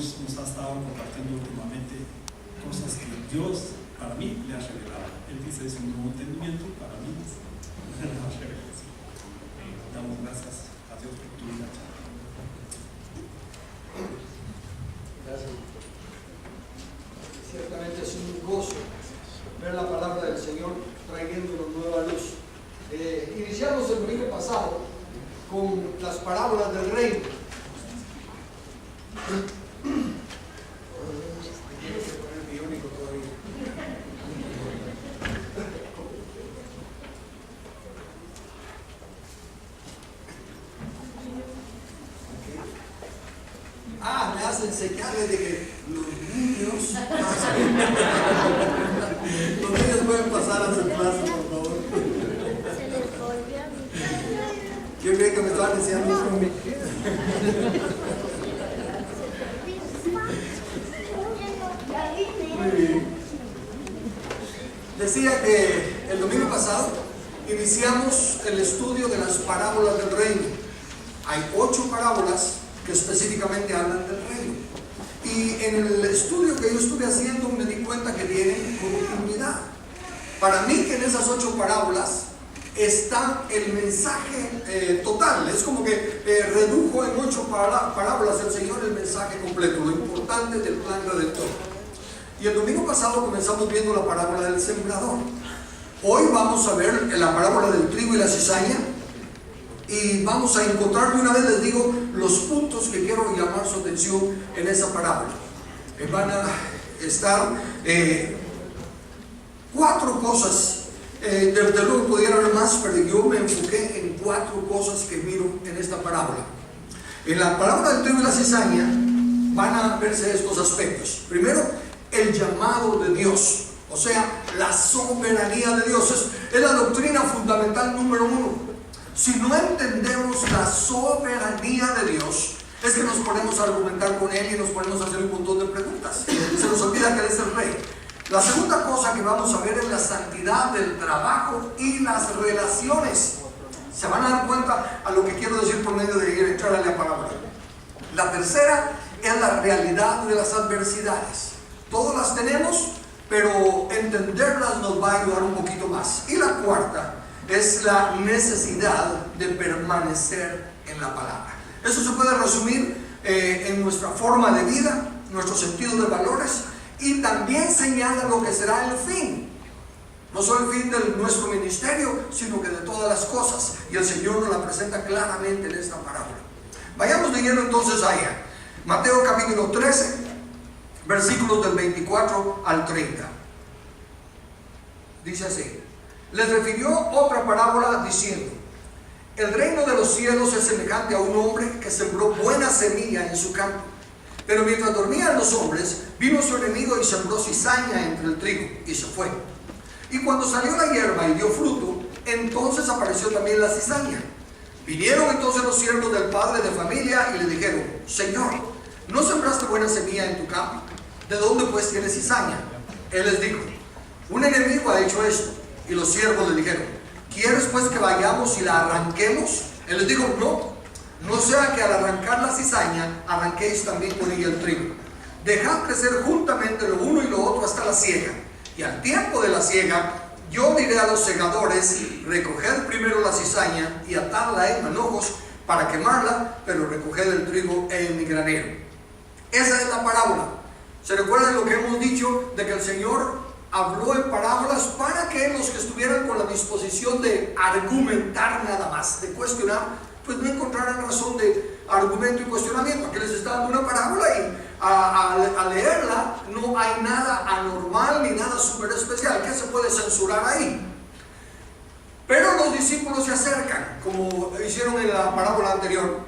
Dios nos ha estado compartiendo últimamente cosas que Dios para mí le ha revelado. Él dice es un nuevo entendimiento, para mí es una nueva revelación. Damos gracias a Dios por tu vida. Gracias. Ciertamente es un gozo ver la palabra del Señor trayéndonos nueva luz. Iniciamos el domingo pasado con las parábolas del reino. Me hacen señales de que los niños pueden pasar a su clase, por favor. Yo creo que me estaban diciendo eso. Muy bien. Decía que el domingo pasado iniciamos el estudio de las parábolas del reino. Hay 8 parábolas que específicamente hablan del reino. Y en el estudio que yo estuve haciendo me di cuenta que tienen continuidad. Para mí que en esas 8 parábolas está el mensaje total. Es como que redujo en 8 parábolas el Señor el mensaje completo, lo importante del plan redentor. Y el domingo pasado comenzamos viendo la parábola del sembrador. Hoy vamos a ver la parábola del trigo y la cizaña. Y vamos a encontrar, de una vez les digo, los puntos que quiero llamar su atención en esa parábola. Van a estar 4 cosas. Desde luego pudiera haber más, pero yo me enfoqué en 4 cosas que miro en esta parábola. En la parábola del trigo y la cizaña van a verse estos aspectos. Primero, el llamado de Dios, o sea, la soberanía de Dios. Es la doctrina fundamental número 1. Si no entendemos la soberanía de Dios, es que nos ponemos a argumentar con Él y nos ponemos a hacer un montón de preguntas. Se nos olvida que Él es el Rey. La segunda cosa que vamos a ver es la santidad del trabajo y las relaciones. Se van a dar cuenta a lo que quiero decir por medio de entrar a la palabra. La tercera es la realidad de las adversidades. Todas las tenemos, pero entenderlas nos va a ayudar un poquito más. Y la cuarta es la necesidad de permanecer en la palabra. Eso se puede resumir en nuestra forma de vida, nuestro sentido de valores, y también señala lo que será el fin. No solo el fin de nuestro ministerio, sino que de todas las cosas. Y el Señor nos la presenta claramente en esta parábola. Vayamos leyendo entonces allá. Mateo capítulo 13, versículos del 24 al 30. Dice así: les refirió otra parábola diciendo: el reino de los cielos es semejante a un hombre que sembró buena semilla en su campo. Pero mientras dormían los hombres, vino su enemigo y sembró cizaña entre el trigo y se fue. Y cuando salió la hierba y dio fruto, entonces apareció también la cizaña. Vinieron entonces los siervos del padre de familia y le dijeron: Señor, ¿no sembraste buena semilla en tu campo? ¿De dónde pues tienes cizaña? Él les dijo: un enemigo ha hecho esto. Y los siervos le dijeron: ¿quieres pues que vayamos y la arranquemos? Él les dijo: no sea que al arrancar la cizaña arranquéis también con ella el trigo. Dejad crecer juntamente lo uno y lo otro hasta la siega. Y al tiempo de la siega, yo diré a los segadores: recoged primero la cizaña y atadla en manojos para quemarla, pero recoged el trigo en mi granero. Esa es la parábola. ¿Se recuerdan lo que hemos dicho de que el Señor habló en parábolas para que los que estuvieran con la disposición de argumentar nada más, de cuestionar, pues no encontraran razón de argumento y cuestionamiento? Aquí les está dando una parábola y a leerla no hay nada anormal ni nada súper especial. ¿Qué se puede censurar ahí? Pero los discípulos se acercan, como hicieron en la parábola anterior,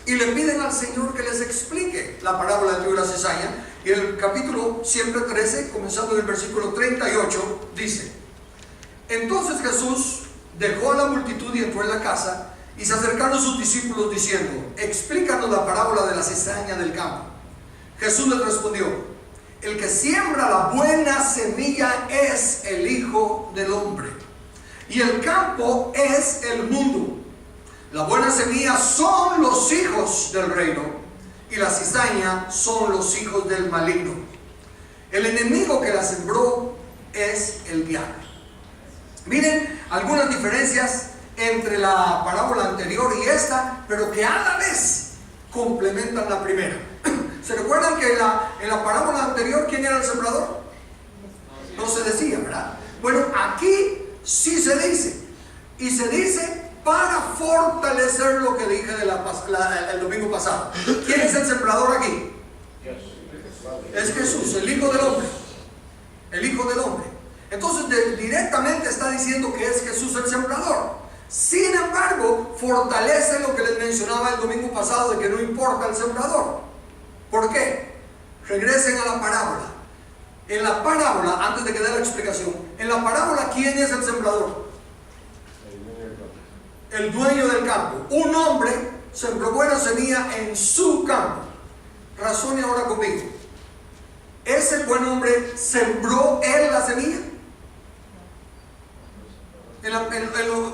y le piden al Señor que les explique la parábola del trigo y la cizaña. Y el capítulo siempre 13, comenzando en el versículo 38, dice: entonces Jesús dejó a la multitud y entró en la casa, y se acercaron sus discípulos diciendo: explícanos la parábola de la cizaña del campo. Jesús les respondió: el que siembra la buena semilla es el Hijo del Hombre, y el campo es el mundo. La buena semilla son los hijos del reino, y la cizaña son los hijos del maligno. El enemigo que la sembró es el diablo. Miren algunas diferencias entre la parábola anterior y esta, pero que a la vez complementan la primera. ¿Se recuerdan que en la parábola anterior quién era el sembrador? No se decía, ¿verdad? Bueno, aquí sí se dice, y se dice para fortalecer lo que dije el domingo pasado. ¿Quién es el sembrador aquí? Es Jesús, el Hijo del Hombre. El Hijo del Hombre. Entonces directamente está diciendo que es Jesús el sembrador. Sin embargo, fortalece lo que les mencionaba el domingo pasado de que no importa el sembrador. ¿Por qué? Regresen a la parábola. En la parábola, antes de que dé la explicación, en la parábola, ¿quién es el sembrador? El dueño del campo. Un hombre sembró buena semilla en su campo. Razone ahora conmigo. ¿Ese buen hombre sembró él la semilla?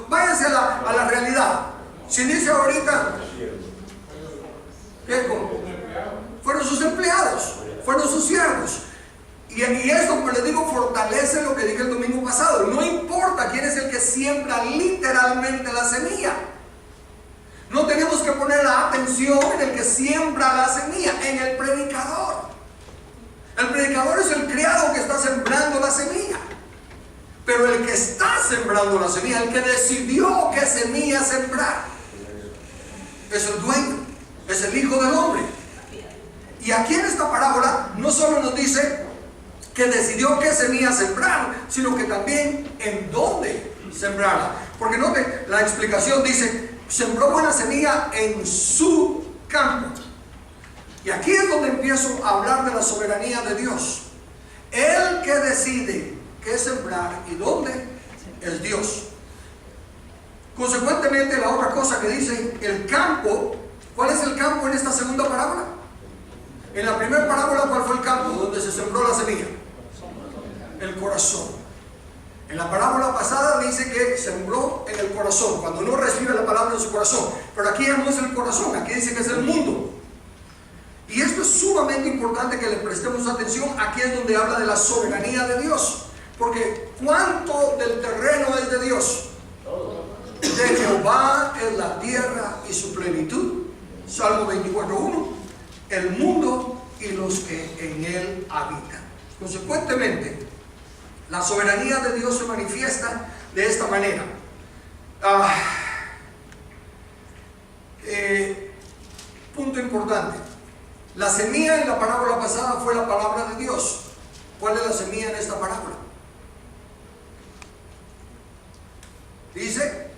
Váyanse a la realidad. Si dice ahorita, ¿qué? Fueron sus empleados, fueron sus siervos. Y esto, como les digo, fortalece lo que dije el domingo pasado. No importa quién es el que siembra literalmente la semilla. No tenemos que poner la atención en el que siembra la semilla, en el predicador. El predicador es el criado que está sembrando la semilla. Pero el que está sembrando la semilla, el que decidió qué semilla sembrar, es el dueño, es el Hijo del Hombre. Y aquí en esta parábola no solo nos dice que decidió qué semilla sembrar, sino que también en dónde sembrarla. Porque note, la explicación dice, sembró buena semilla en su campo. Y aquí es donde empiezo a hablar de la soberanía de Dios. El que decide qué sembrar y dónde es Dios. Consecuentemente, la otra cosa que dice, el campo. ¿Cuál es el campo en esta segunda parábola? En la primera parábola, ¿cuál fue el campo donde se sembró la semilla? El corazón. En la parábola pasada dice que sembró en el corazón, cuando uno recibe la palabra en su corazón. Pero aquí ya no es el corazón, aquí dice que es el mundo. Y esto es sumamente importante que le prestemos atención. Aquí es donde habla de la soberanía de Dios. Porque ¿cuánto del terreno es de Dios? De Jehová es la tierra y su plenitud. Salmo 24:1. El mundo y los que en él habitan. Consecuentemente, la soberanía de Dios se manifiesta de esta manera. Punto importante. La semilla en la parábola pasada fue la palabra de Dios. ¿Cuál es la semilla en esta parábola? Dice,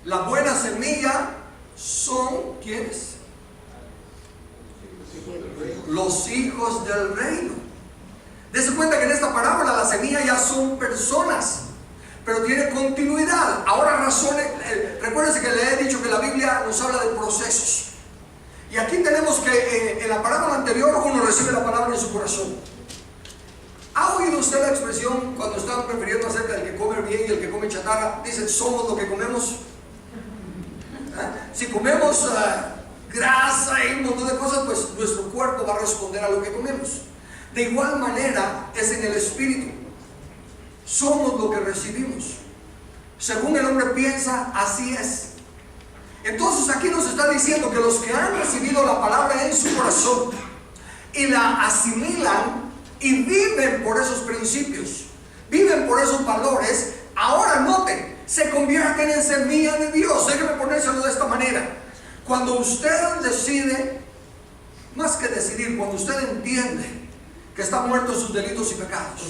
la buena semilla son, ¿quiénes? Los hijos del reino. Dese cuenta que en esta parábola la semilla ya son personas, pero tiene continuidad. Ahora recuérdense que le he dicho que la Biblia nos habla de procesos. Y aquí tenemos que en la parábola anterior uno recibe la palabra en su corazón. ¿Ha oído usted la expresión cuando están refiriendo acerca del que come bien y el que come chatarra? Dicen, somos lo que comemos. Si comemos grasa y un montón de cosas, pues nuestro cuerpo va a responder a lo que comemos. De igual manera es en el espíritu. Somos lo que recibimos. Según el hombre piensa, así es. Entonces aquí nos está diciendo que los que han recibido la palabra en su corazón y la asimilan y viven por esos principios, viven por esos valores, ahora noten, se convierten en semilla de Dios. Déjeme ponérselo de esta manera. Cuando usted decide, más que decidir, cuando usted entiende que está muerto en sus delitos y pecados,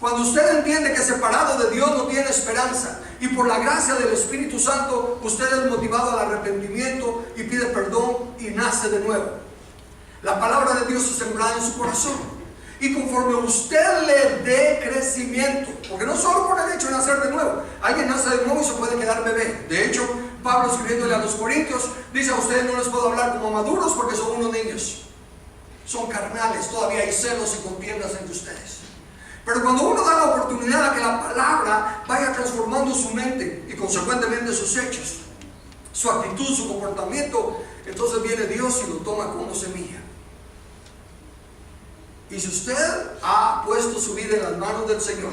cuando usted entiende que separado de Dios no tiene esperanza, y por la gracia del Espíritu Santo usted es motivado al arrepentimiento y pide perdón y nace de nuevo, la palabra de Dios es sembrada en su corazón. Y conforme usted le dé crecimiento, porque no solo por el hecho de nacer de nuevo, alguien nace de nuevo y se puede quedar bebé. De hecho, Pablo, escribiéndole a los Corintios, dice: a ustedes no les puedo hablar como maduros porque son unos niños, son carnales, todavía hay celos y contiendas entre ustedes. Pero cuando uno da la oportunidad a que la palabra vaya transformando su mente y consecuentemente sus hechos, su actitud, su comportamiento, entonces viene Dios y lo toma como semilla. Y si usted ha puesto su vida en las manos del Señor,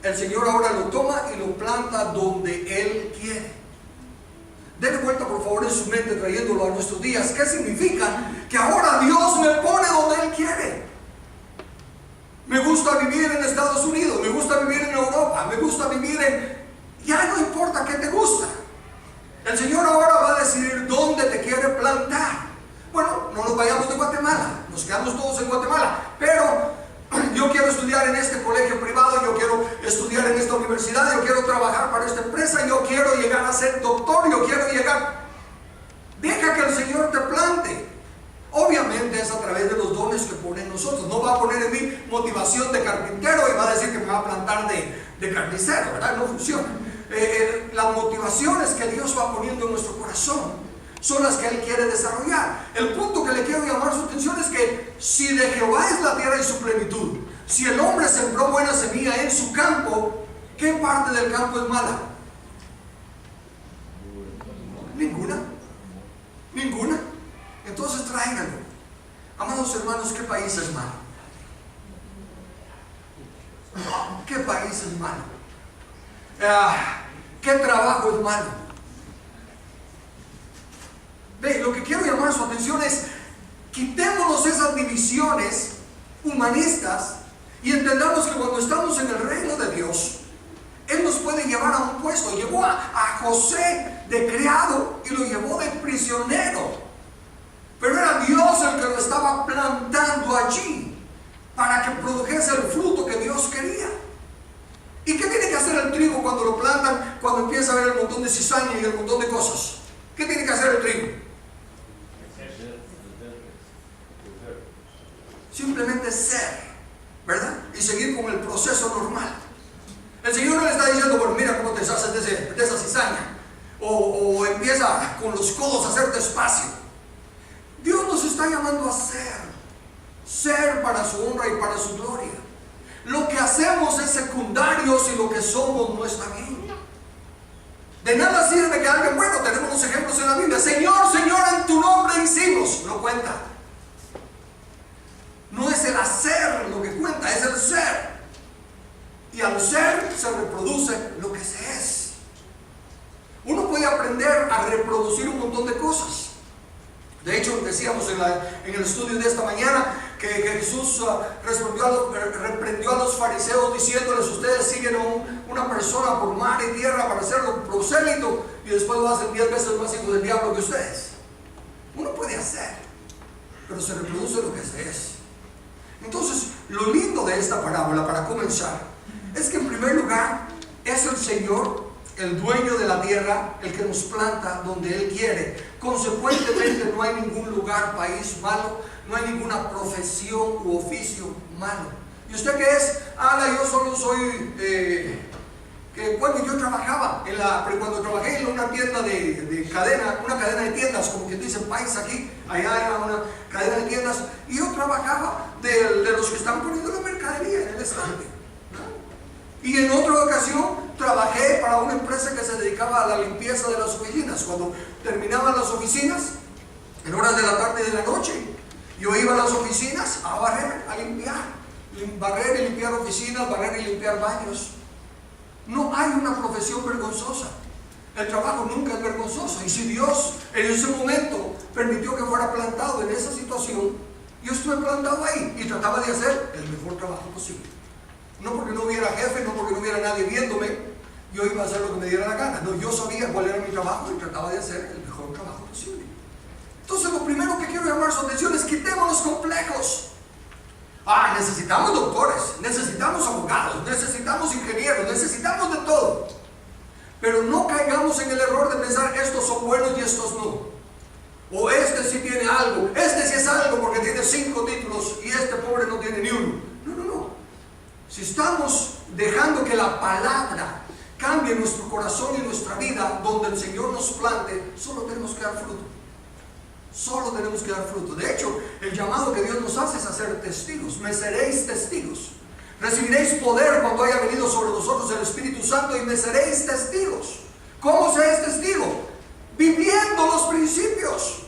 el Señor ahora lo toma y lo planta donde Él quiere. Denle vuelta por favor en su mente trayéndolo a nuestros días. ¿Qué significa? Que ahora Dios me pone donde Él quiere. Me gusta vivir en Estados Unidos, me gusta vivir en Europa, me gusta vivir en... Ya no importa qué te gusta. El Señor ahora va a decidir dónde te quiere plantar. Bueno, no nos vayamos de Guatemala, nos quedamos todos en Guatemala, pero yo quiero estudiar en este colegio privado, yo quiero estudiar en esta universidad, yo quiero trabajar para esta empresa, yo quiero llegar a ser doctor, yo quiero llegar... Deja que el Señor te plante. Obviamente es a través de los dones que pone en nosotros. No va a poner en mí motivación de carpintero y va a decir que me va a plantar de carnicero, ¿verdad? No funciona. Las motivaciones que Dios va poniendo en nuestro corazón son las que Él quiere desarrollar. El punto que le quiero llamar su atención es que si de Jehová es la tierra y su plenitud, si el hombre sembró buena semilla en su campo, ¿qué parte del campo es mala? Ninguna. Ninguna. Entonces tráiganlo. Amados hermanos, ¿qué país es malo? ¿Qué país es malo? ¿Qué trabajo es malo? Ve, lo que quiero llamar su atención es: quitémonos esas divisiones humanistas y entendamos que cuando estamos en el reino de Dios, Él nos puede llevar a un puesto. Llevó a José de criado y lo llevó de prisionero, pero era Dios el que lo estaba plantando allí para que produjese el fruto que Dios quería. ¿Y qué tiene que hacer el trigo cuando lo plantan, cuando empieza a ver el montón de cizaña y el montón de cosas? ¿Qué tiene que hacer el trigo? Simplemente ser, ¿verdad? Y seguir con el proceso normal. El Señor no le está diciendo: bueno, mira cómo te deshaces de esa cizaña, o empieza con los codos a hacerte espacio. Dios nos está llamando a ser para su honra y para su gloria. Lo que hacemos es secundario si lo que somos no está bien. De nada sirve que alguien, bueno, tenemos los ejemplos en la Biblia: Señor, Señor, en tu nombre hicimos. No cuenta. No es el hacer lo que cuenta, es el ser. Y al ser se reproduce lo que se es. Uno puede aprender a reproducir un montón de cosas. De hecho, decíamos en el estudio de esta mañana que Jesús reprendió a los fariseos diciéndoles: ustedes siguen a una persona por mar y tierra para hacerlo prosélito y después lo hacen 10 veces más hijos del diablo que ustedes. Uno puede hacer, pero se reproduce lo que se es. Entonces, lo lindo de esta parábola, para comenzar, es que en primer lugar es el Señor, el dueño de la tierra, el que nos planta donde Él quiere. Consecuentemente no hay ningún lugar, país malo, no hay ninguna profesión u oficio malo. ¿Y usted qué es? Yo solo soy, bueno, yo trabajaba, cuando trabajé en una tienda de cadena, una cadena de tiendas, como quien dice país aquí, allá era una cadena de tiendas, y yo trabajaba de los que están poniendo la mercadería en el estante, ¿no? Y en otra ocasión trabajé para una empresa que se dedicaba a la limpieza de las oficinas. Cuando terminaban las oficinas, en horas de la tarde y de la noche, yo iba a las oficinas a barrer, a limpiar, barrer y limpiar oficinas, barrer y limpiar baños. No hay una profesión vergonzosa. El trabajo nunca es vergonzoso. Y si Dios en ese momento permitió que fuera plantado en esa situación, yo estuve plantado ahí y trataba de hacer el mejor trabajo posible. No porque no hubiera jefe, no porque no hubiera nadie viéndome, yo iba a hacer lo que me diera la gana. No, yo sabía cuál era mi trabajo y trataba de hacer el mejor trabajo posible. Entonces, lo primero que quiero llamar su atención es: quitemos los complejos. Necesitamos doctores, necesitamos abogados, necesitamos ingenieros, necesitamos de todo. Pero no caigamos en el error de pensar: estos son buenos y estos no. O este sí tiene algo, este sí es algo porque tiene 5 títulos y este pobre no tiene ni uno. No. Si estamos dejando que la palabra cambie nuestro corazón y nuestra vida, donde el Señor nos plante, solo tenemos que dar fruto. Solo tenemos que dar fruto. De hecho, el llamado que Dios nos hace es a ser testigos. Me seréis testigos. Recibiréis poder cuando haya venido sobre vosotros el Espíritu Santo y me seréis testigos. ¿Cómo se es testigo? viviendo los principios.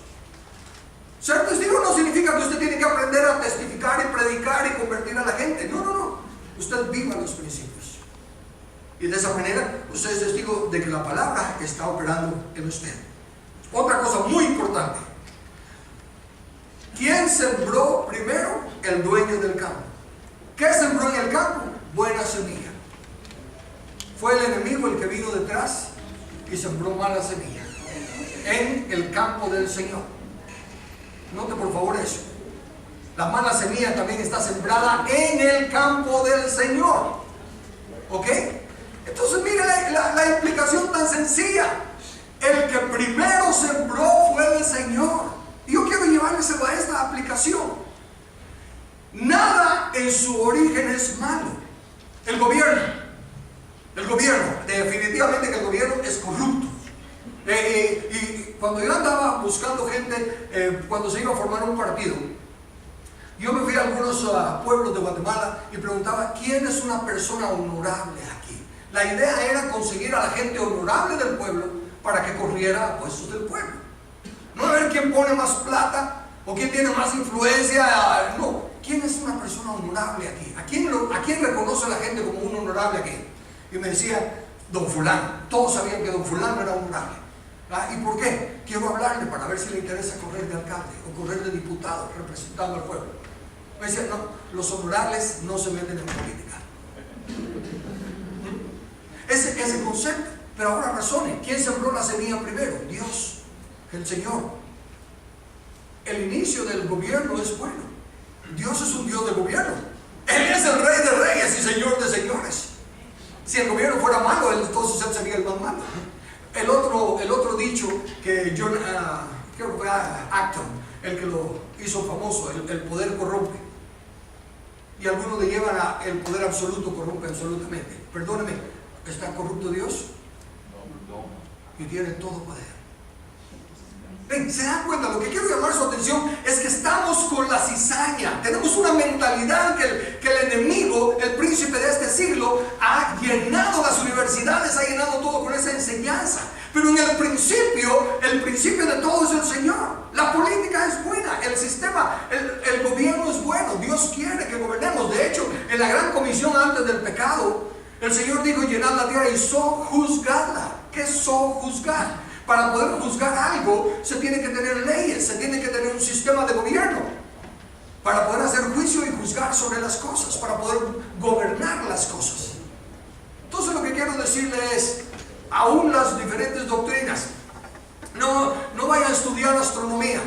Ser testigo no significa que usted tiene que aprender a testificar y predicar y convertir a la gente. No, no, no. Usted viva los principios. Y de esa manera usted es testigo de que la palabra está operando en usted. Otra cosa muy importante. ¿Quién sembró primero? El dueño del campo. ¿Qué sembró en el campo? Buena semilla. Fue el enemigo el que vino detrás y sembró mala semilla en el campo del Señor. Note por favor eso. La mala semilla también está sembrada en el campo del Señor. ¿Ok? Entonces mire la implicación tan sencilla. El que primero sembró fue el Señor. Y yo quiero llevarles a esta aplicación. Nada en su origen es malo. El gobierno, definitivamente que el gobierno es corrupto. Y cuando yo andaba buscando gente, cuando se iba a formar un partido, yo me fui a algunos pueblos de Guatemala y preguntaba, ¿quién es una persona honorable aquí? La idea era conseguir a la gente honorable del pueblo para que corriera a puestos del pueblo. No a ver quién pone más plata o quién tiene más influencia. No, ¿quién es una persona honorable aquí? ¿A quién reconoce la gente como un honorable aquí? Y me decía, don fulano. Todos sabían que don fulano era honorable. ¿Y por qué? Quiero hablarle para ver si le interesa correr de alcalde o correr de diputado representando al pueblo. Me decía, no, los honorables no se meten en política. Ese concepto. Pero ahora razone, ¿quién sembró la semilla primero? Dios, el Señor. El inicio del gobierno es bueno. Dios es un Dios de gobierno. Él es el Rey de reyes y Señor de señores. Si el gobierno fuera malo, entonces él sería el más malo. El otro dicho que John, creo que fue Acton, el que lo hizo famoso, el poder corrompe. Y algunos le llevan a el poder absoluto corrompe absolutamente. Perdóneme, ¿está corrupto Dios? No. Y tiene todo poder. Ven, ¿se dan cuenta? Lo que quiero llamar su atención es que estamos con la cizaña. Tenemos una mentalidad que el enemigo, el príncipe de este siglo, ha llenado las universidades, ha llenado todo con esa enseñanza. Pero en el principio de todo es el Señor. La política es buena, el sistema, el gobierno es bueno. Dios quiere que gobernemos. De hecho, en la gran comisión antes del pecado, el Señor dijo, llenad la tierra y sojuzgadla. ¿Qué es sojuzgar? Para poder juzgar algo, se tiene que tener leyes, se tiene que tener un sistema de gobierno. Para poder hacer juicio y juzgar sobre las cosas, para poder gobernar las cosas. Entonces lo que quiero decirle es, aún las diferentes doctrinas, no vayan a estudiar astronomía.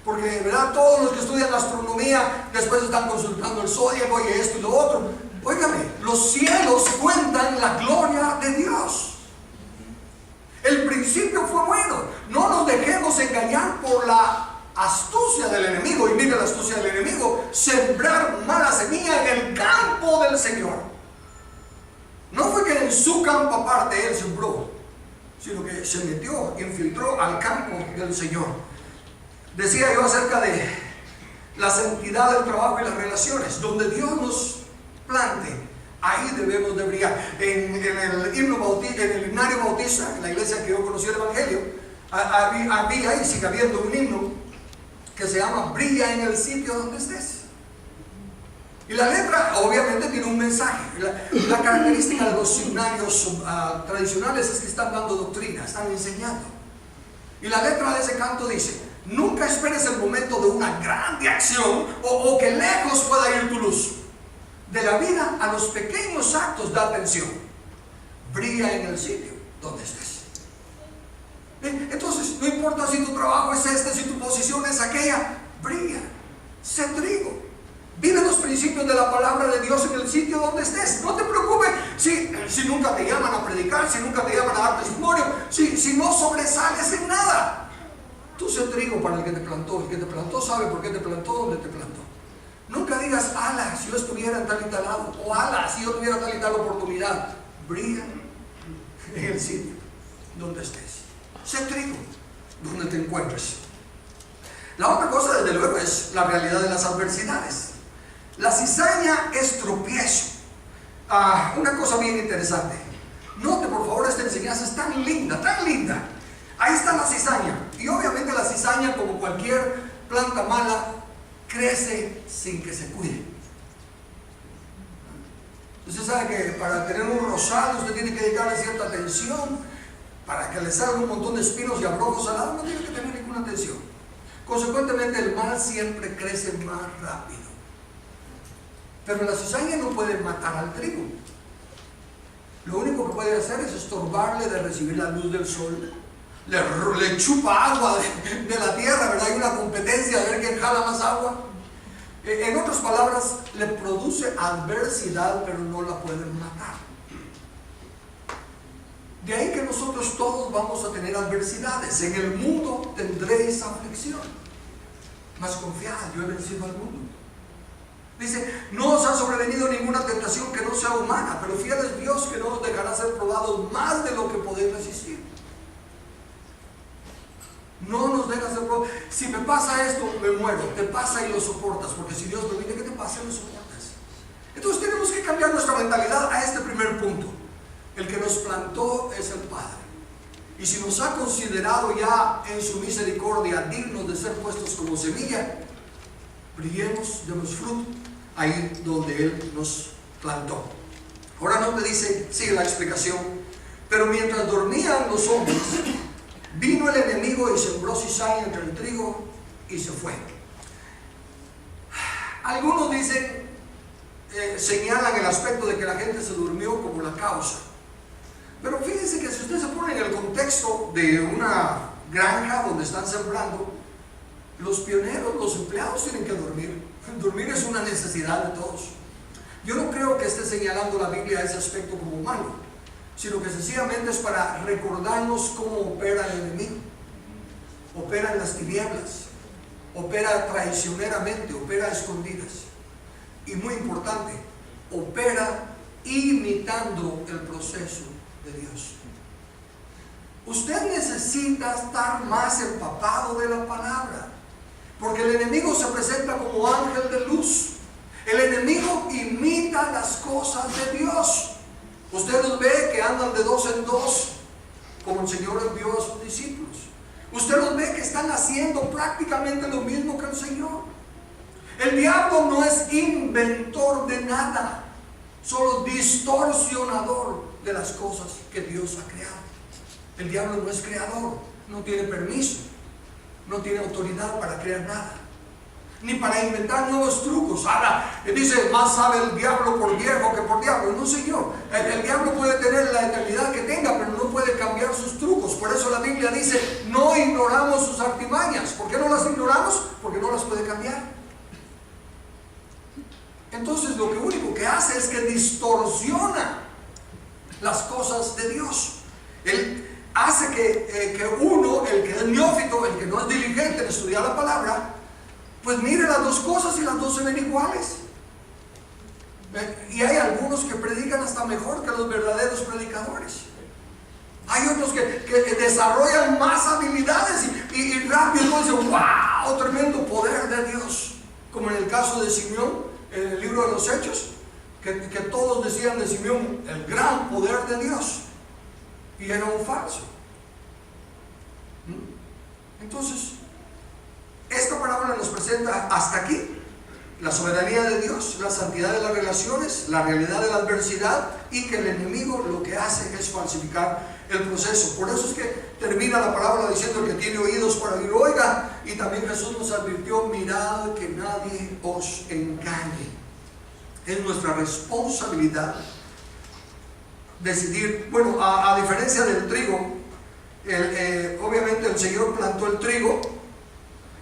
Porque, ¿verdad? Todos los que estudian astronomía después están consultando el zodiaco y esto y lo otro. Óigame, los cielos cuentan la gloria de Dios. El principio fue bueno. No nos dejemos engañar por la astucia del enemigo. Y mire la astucia del enemigo: sembrar mala semilla en el campo del Señor. No fue que en su campo aparte él sembró, sino que se metió, infiltró al campo del Señor. Decía yo acerca de la santidad del trabajo y las relaciones. Donde Dios nos plante, ahí debemos de brillar. En el himnario bautista, en la iglesia que yo conocí el Evangelio, había y sigue habiendo un himno que se llama Brilla en el sitio donde estés. Y la letra obviamente tiene un mensaje. La característica de los himnarios tradicionales es que están dando doctrina, están enseñando. Y la letra de ese canto dice: nunca esperes el momento de una grande acción o que lejos pueda ir tu luz. De la vida a los pequeños actos da atención. Brilla en el sitio donde estés. Entonces, no importa si tu trabajo es este, si tu posición es aquella, brilla, sé trigo. Vive los principios de la palabra de Dios en el sitio donde estés. No te preocupes si nunca te llaman a predicar, si nunca te llaman a dar testimonio, si no sobresales en nada. Tú sé trigo para el que te plantó. El que te plantó sabe por qué te plantó, dónde te plantó. Nunca digas, ala, si yo estuviera en tal y tal lado, o ala, si yo tuviera tal y tal oportunidad. Brilla en el sitio donde estés. Sé trigo donde te encuentres. La otra cosa, desde luego, es la realidad de las adversidades. La cizaña es tropiezo. Una cosa bien interesante. Note por favor esta enseñanza, es tan linda, tan linda. Ahí está la cizaña. Y obviamente la cizaña, como cualquier planta mala, crece sin que se cuide. Usted sabe que para tener un rosal usted tiene que dedicarle cierta atención. Para que le salga un montón de espinos y abrojos al lado no tiene que tener ninguna atención. Consecuentemente el mal siempre crece más rápido. Pero la cizaña no puede matar al trigo. Lo único que puede hacer es estorbarle de recibir la luz del sol. Le chupa agua de la tierra, ¿verdad? Hay una competencia de ver quién jala más agua. En otras palabras, le produce adversidad, pero no la pueden matar. De ahí que nosotros todos vamos a tener adversidades. En el mundo tendréis aflicción, mas confiad, yo he vencido al mundo. Dice, no os ha sobrevenido ninguna tentación que no sea humana, pero fiel es Dios que no os dejará ser probados más de lo que podéis resistir. No nos dejas ser probados. Si me pasa esto, me muero. Te pasa y lo soportas, porque si Dios permite que te pase, lo soportas. Entonces tenemos que cambiar nuestra mentalidad a este primer punto. El que nos plantó es el Padre. Y si nos ha considerado ya en su misericordia dignos de ser puestos como semilla, brillemos, demos fruto ahí donde Él nos plantó. Ahora no te dice, sigue la explicación, pero mientras dormían los hombres, vino el enemigo y sembró cizaña entre el trigo y se fue. Algunos dicen, señalan el aspecto de que la gente se durmió como la causa. Pero fíjense que si usted se pone en el contexto de una granja donde están sembrando, los pioneros, los empleados tienen que dormir. Dormir es una necesidad de todos. Yo no creo que esté señalando la Biblia ese aspecto como malo, sino que sencillamente es para recordarnos cómo opera el enemigo. Opera en las tinieblas, opera traicioneramente, opera a escondidas. Y muy importante, opera imitando el proceso de Dios. Usted necesita estar más empapado de la palabra, porque el enemigo se presenta como ángel de luz. El enemigo imita las cosas de Dios. Usted los ve que andan de dos en dos, como el Señor envió a sus discípulos. Usted los ve que están haciendo prácticamente lo mismo que el Señor. El diablo no es inventor de nada, solo distorsionador de las cosas que Dios ha creado. El diablo no es creador, no tiene permiso, no tiene autoridad para crear nada, ni para inventar nuevos trucos. Ahora, dice, más sabe el diablo por viejo que por diablo. No, señor, el diablo puede tener la eternidad que tenga, pero no puede cambiar sus trucos. Por eso la Biblia dice, no ignoramos sus artimañas. ¿Por qué no las ignoramos? Porque no las puede cambiar. Entonces lo único que hace es que distorsiona las cosas de Dios. Él hace que uno, el que es neófito, el que no es diligente en estudiar la palabra, pues mire las dos cosas y las dos se ven iguales. Y hay algunos que predican hasta mejor que los verdaderos predicadores. Hay otros que desarrollan más habilidades y rápido dicen, wow, tremendo poder de Dios. Como en el caso de Simeón, en el libro de los Hechos, que todos decían de Simeón, el gran poder de Dios. Y era un falso. Entonces, esta parábola nos presenta hasta aquí la soberanía de Dios, la santidad de las relaciones, la realidad de la adversidad, y que el enemigo lo que hace es falsificar el proceso. Por eso es que termina la parábola diciendo que tiene oídos para oír, oiga. Y también Jesús nos advirtió, mirad que nadie os engañe. Es nuestra responsabilidad decidir. Bueno, a diferencia del trigo, obviamente el Señor plantó el trigo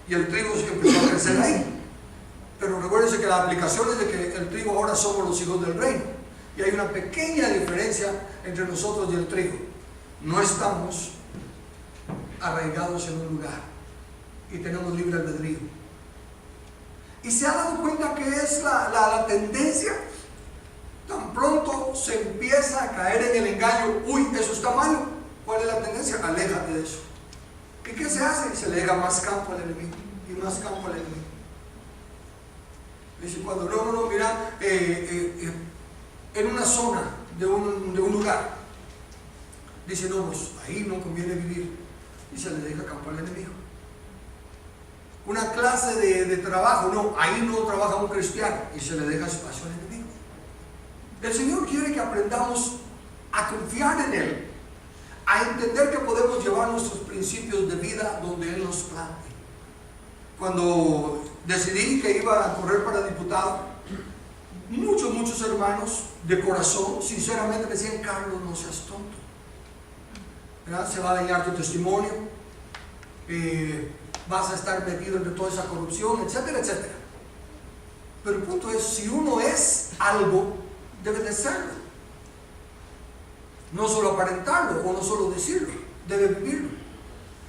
y el trigo empezó a crecer ahí. Pero recuérdense que la aplicación es de que el trigo ahora somos los hijos del reino. Y hay una pequeña diferencia entre nosotros y el trigo. No estamos arraigados en un lugar y tenemos libre albedrío. ¿Y se ha dado cuenta que es la tendencia? Tan pronto se empieza a caer en el engaño, uy, eso está malo. ¿Cuál es la tendencia? Aléjate de eso. ¿Y qué se hace? Se le deja más campo al enemigo y más campo al enemigo. Dice, cuando no, mira, en una zona de un lugar, dice, no, pues ahí no conviene vivir, y se le deja campo al enemigo. Una clase de trabajo, no, ahí no trabaja un cristiano y se le deja espacio al enemigo. El Señor quiere que aprendamos a confiar en Él, a entender que podemos llevar nuestros principios de vida donde Él nos plante. Cuando decidí que iba a correr para diputado, muchos hermanos de corazón sinceramente me decían: Carlos, no seas tonto, ¿verdad? Se va a dañar tu testimonio, vas a estar metido entre toda esa corrupción, etcétera, etcétera. Pero el punto es, si uno es algo, debe de serlo, no solo aparentarlo o no solo decirlo, debe vivirlo.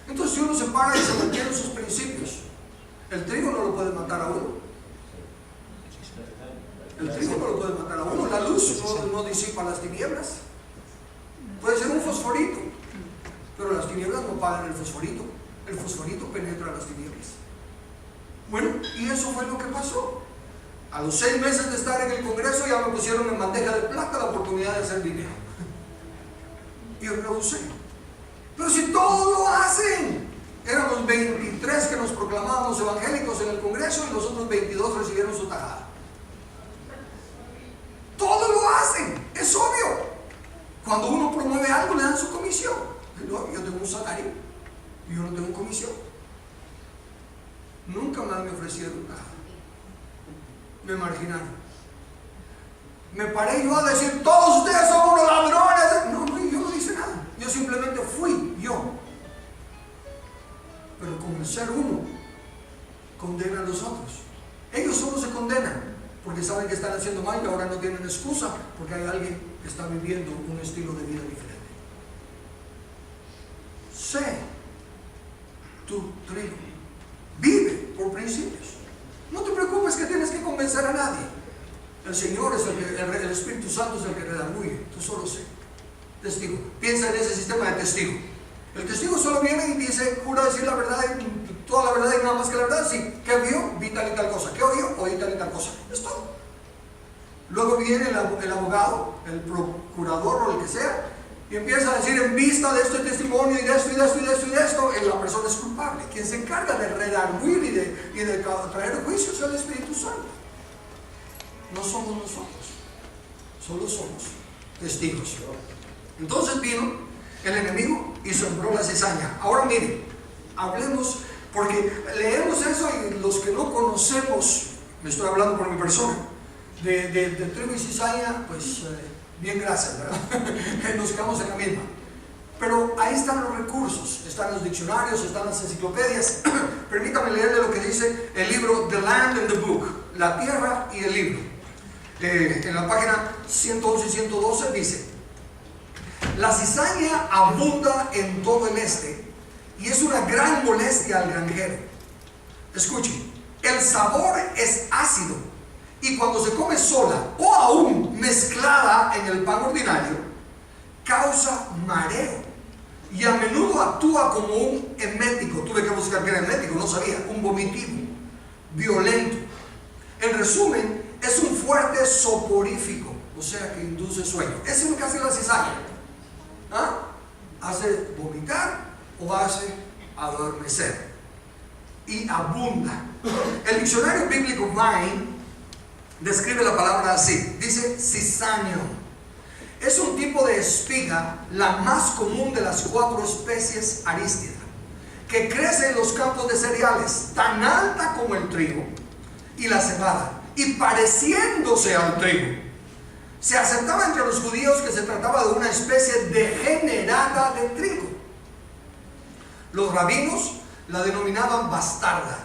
Entonces, si uno se para y se mantiene en sus principios, el trigo no lo puede matar a uno. El trigo no lo puede matar a uno. La luz no disipa las tinieblas. Puede ser un fosforito, pero las tinieblas no pagan el fosforito. El fosforito penetra las tinieblas. Bueno, y eso fue lo que pasó. A los 6 meses de estar en el Congreso ya me pusieron en bandeja de plata la oportunidad de hacer dinero. Y yo rehusé. Pero si todos lo hacen. Éramos 23 que nos proclamábamos evangélicos en el Congreso y los otros 22 recibieron su tajada. Todos lo hacen, es obvio. Cuando uno promueve algo le dan su comisión. Yo tengo un salario y yo no tengo comisión. Nunca más me ofrecieron nada. Me marginaron. Me paré yo a decir: todos ustedes son unos ladrones. No, yo no hice nada. Yo simplemente fui yo. Pero como el ser uno condena a los otros, ellos solo se condenan porque saben que están haciendo mal y ahora no tienen excusa porque hay alguien que está viviendo un estilo de vida diferente. Sé tu trigo, vive por principios. No te preocupes que tienes que convencer a nadie. El Señor es el Espíritu Santo es el que redarguye. Tú solo sé. Testigo. Piensa en ese sistema de testigo. El testigo solo viene y dice: jura decir la verdad, toda la verdad y nada más que la verdad. Sí, ¿qué vio? Vi tal y tal cosa. ¿Qué oyó? Oí tal y tal cosa. Es todo. Luego viene el abogado, el procurador o el que sea, y empieza a decir: en vista de este testimonio y de esto y de esto y de esto y de esto, la persona es culpable. Quien se encarga de redarguir y de traer juicios es el Espíritu Santo. No somos nosotros, solo somos testigos. Entonces vino el enemigo y sembró la cizaña. Ahora miren, hablemos, porque leemos eso y los que no conocemos, me estoy hablando por mi persona, de trigo y cizaña, pues bien, gracias, ¿verdad? Nos quedamos en la misma. Pero ahí están los recursos, están los diccionarios, están las enciclopedias. Permítame leerle lo que dice el libro The Land and the Book, la tierra y el libro. En la página 111 y 112 dice: la cizaña abunda en todo el este y es una gran molestia al granjero. Escuchen, el sabor es ácido y cuando se come sola o aún mezclada en el pan ordinario, causa mareo y a menudo actúa como un emético. Tuve que buscar que era emético, no sabía. Un vomitivo, violento. En resumen, es un fuerte soporífico, o sea que induce sueño. Eso es lo que hace la cizaña. ¿Ah? Hace vomitar o hace adormecer y abunda. El diccionario bíblico Vine describe la palabra así, dice cizaño. Es un tipo de espiga, la más común de las 4 especies arístida, que crece en los campos de cereales, tan alta como el trigo y la cebada, y pareciéndose al trigo. Se aceptaba entre los judíos que se trataba de una especie degenerada de trigo. Los rabinos la denominaban bastarda.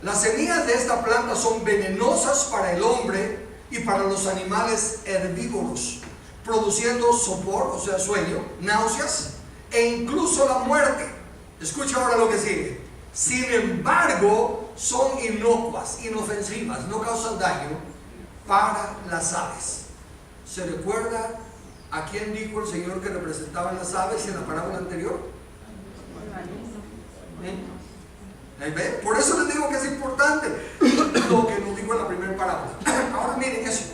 Las semillas de esta planta son venenosas para el hombre y para los animales herbívoros, produciendo sopor, o sea sueño, náuseas e incluso la muerte. Escucha ahora lo que sigue. Sin embargo, son inocuas, inofensivas, no causan daño para las aves. ¿Se recuerda a quién dijo el Señor que representaban las aves en la parábola anterior? Por eso les digo que es importante lo que nos dijo en la primera parábola. Ahora miren eso.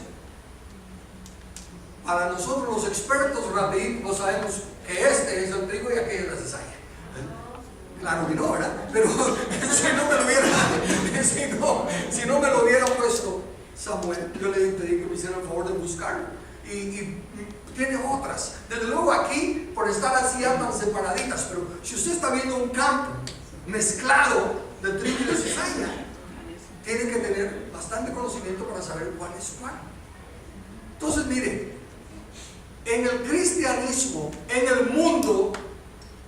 Para nosotros los expertos rapidito sabemos que este es el trigo y aquella es la cizaña. Claro que no, ¿verdad? Pero si no me lo hubiera puesto Samuel, yo le pedí que me hiciera el favor de buscarlo. Y tiene otras. Desde luego aquí, por estar así andan separaditas, pero si usted está viendo un campo mezclado de trigo y de cizaña, tiene que tener bastante conocimiento para saber cuál es cuál. Entonces, mire, en el cristianismo, en el mundo,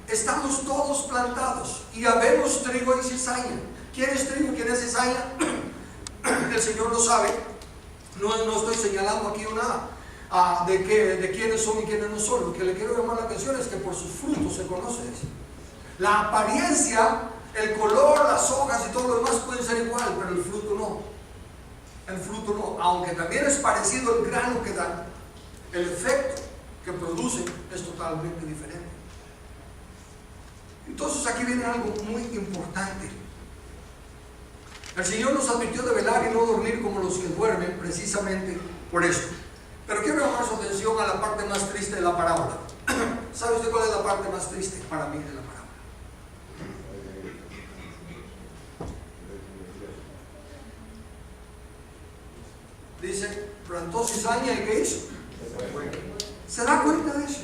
estamos todos plantados y habemos trigo y cizaña. ¿Quién es trigo? ¿Quién es cizaña? El Señor lo sabe. No estoy señalando aquí nada de quiénes son y quiénes no son. Lo que le quiero llamar la atención es que por sus frutos se conoce eso. La apariencia, el color, las hojas y todo lo demás pueden ser igual, pero el fruto no. El fruto no, aunque también es parecido el grano que dan, el efecto que producen es totalmente diferente. Entonces aquí viene algo muy importante. El Señor nos advirtió de velar y no dormir como los que duermen, precisamente por esto. Pero quiero llamar su atención a la parte más triste de la parábola. ¿Sabe usted cuál es la parte más triste para mí de la parábola? Dice, plantó cizaña y ¿qué hizo? ¿Se da cuenta de eso?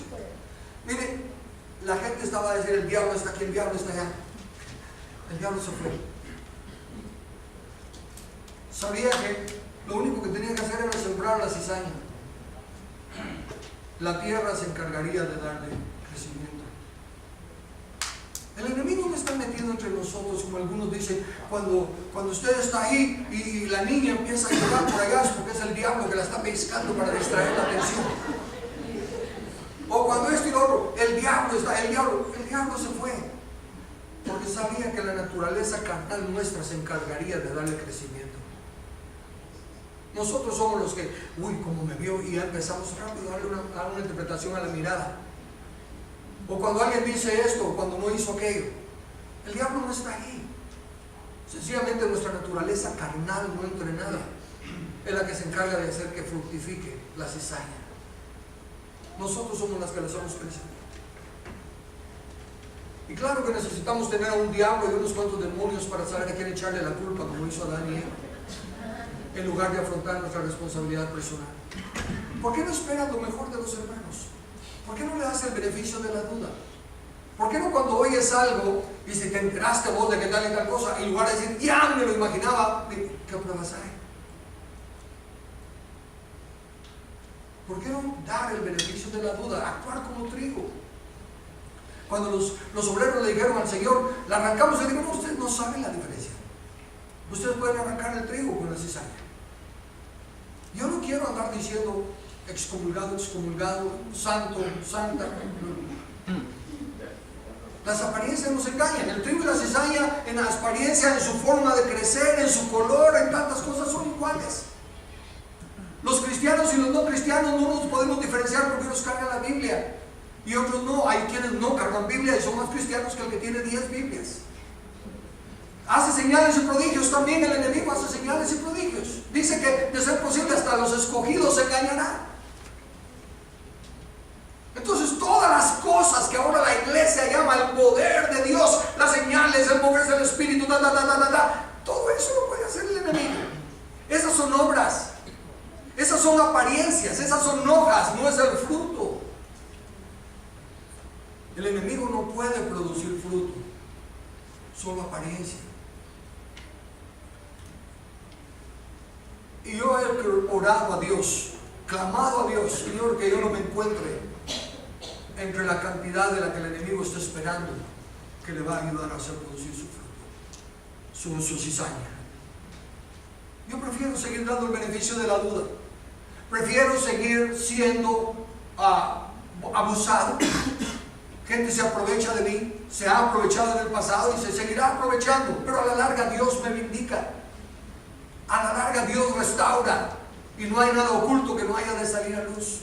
Mire, la gente estaba a decir, el diablo está aquí, el diablo está allá. El diablo se fue. Sabía que lo único que tenía que hacer era sembrar la cizaña. La tierra se encargaría de darle crecimiento. El enemigo no está metido entre nosotros, como algunos dicen, cuando usted está ahí y la niña empieza a llorar por allá, es porque es el diablo que la está pescando para distraer la atención. O cuando esto y lo otro, el diablo se fue, porque sabía que la naturaleza carnal nuestra se encargaría de darle crecimiento. Nosotros somos los que, como me vio, y ya empezamos rápido a darle una interpretación a la mirada. O cuando alguien dice esto, o cuando no hizo aquello. El diablo no está ahí. Sencillamente nuestra naturaleza carnal no entrenada es la que se encarga de hacer que fructifique la cizaña. Nosotros somos las que le hacemos crecer. Y claro que necesitamos tener a un diablo y unos cuantos demonios para saber a quién echarle la culpa, como hizo Adán y Eva, en lugar de afrontar nuestra responsabilidad personal. ¿Por qué no esperas lo mejor de los hermanos? ¿Por qué no le das el beneficio de la duda? ¿Por qué no cuando oyes algo y si te enteraste vos de que tal y tal cosa, en lugar de decir, ya me lo imaginaba, ¿qué pruebas hay? ¿Por qué no dar el beneficio de la duda? Actuar como trigo. Cuando los obreros le dijeron al Señor, la arrancamos, y digo, no, ustedes no saben la diferencia. Ustedes pueden arrancar el trigo con la cizaña. Yo no quiero andar diciendo excomulgado, santo, santa. Las apariencias nos engañan. El trigo y la cizaña, en la apariencia, en su forma de crecer, en su color, en tantas cosas, son iguales. Los cristianos y los no cristianos no nos podemos diferenciar porque unos cargan la Biblia y otros no. Hay quienes no cargan Biblia y son más cristianos que el que tiene 10 Biblias. Hace señales y prodigios, también el enemigo hace señales y prodigios. Dice que de ser posible hasta los escogidos se engañarán. Entonces todas las cosas que ahora la iglesia llama el poder de Dios, las señales, el moverse del Espíritu, todo eso lo puede hacer el enemigo. Esas son obras, esas son apariencias, esas son hojas, no es el fruto. El enemigo no puede producir fruto, solo apariencia. Y yo he orado a Dios, clamado a Dios, Señor, que yo no me encuentre entre la cantidad de la que el enemigo está esperando que le va a ayudar a hacer producir su fruto, su cizaña. Yo prefiero seguir dando el beneficio de la duda. Prefiero seguir siendo abusado. Gente se aprovecha de mí, se ha aprovechado en el pasado y se seguirá aprovechando, pero a la larga Dios me vindica. A la larga Dios restaura y no hay nada oculto que no haya de salir a luz.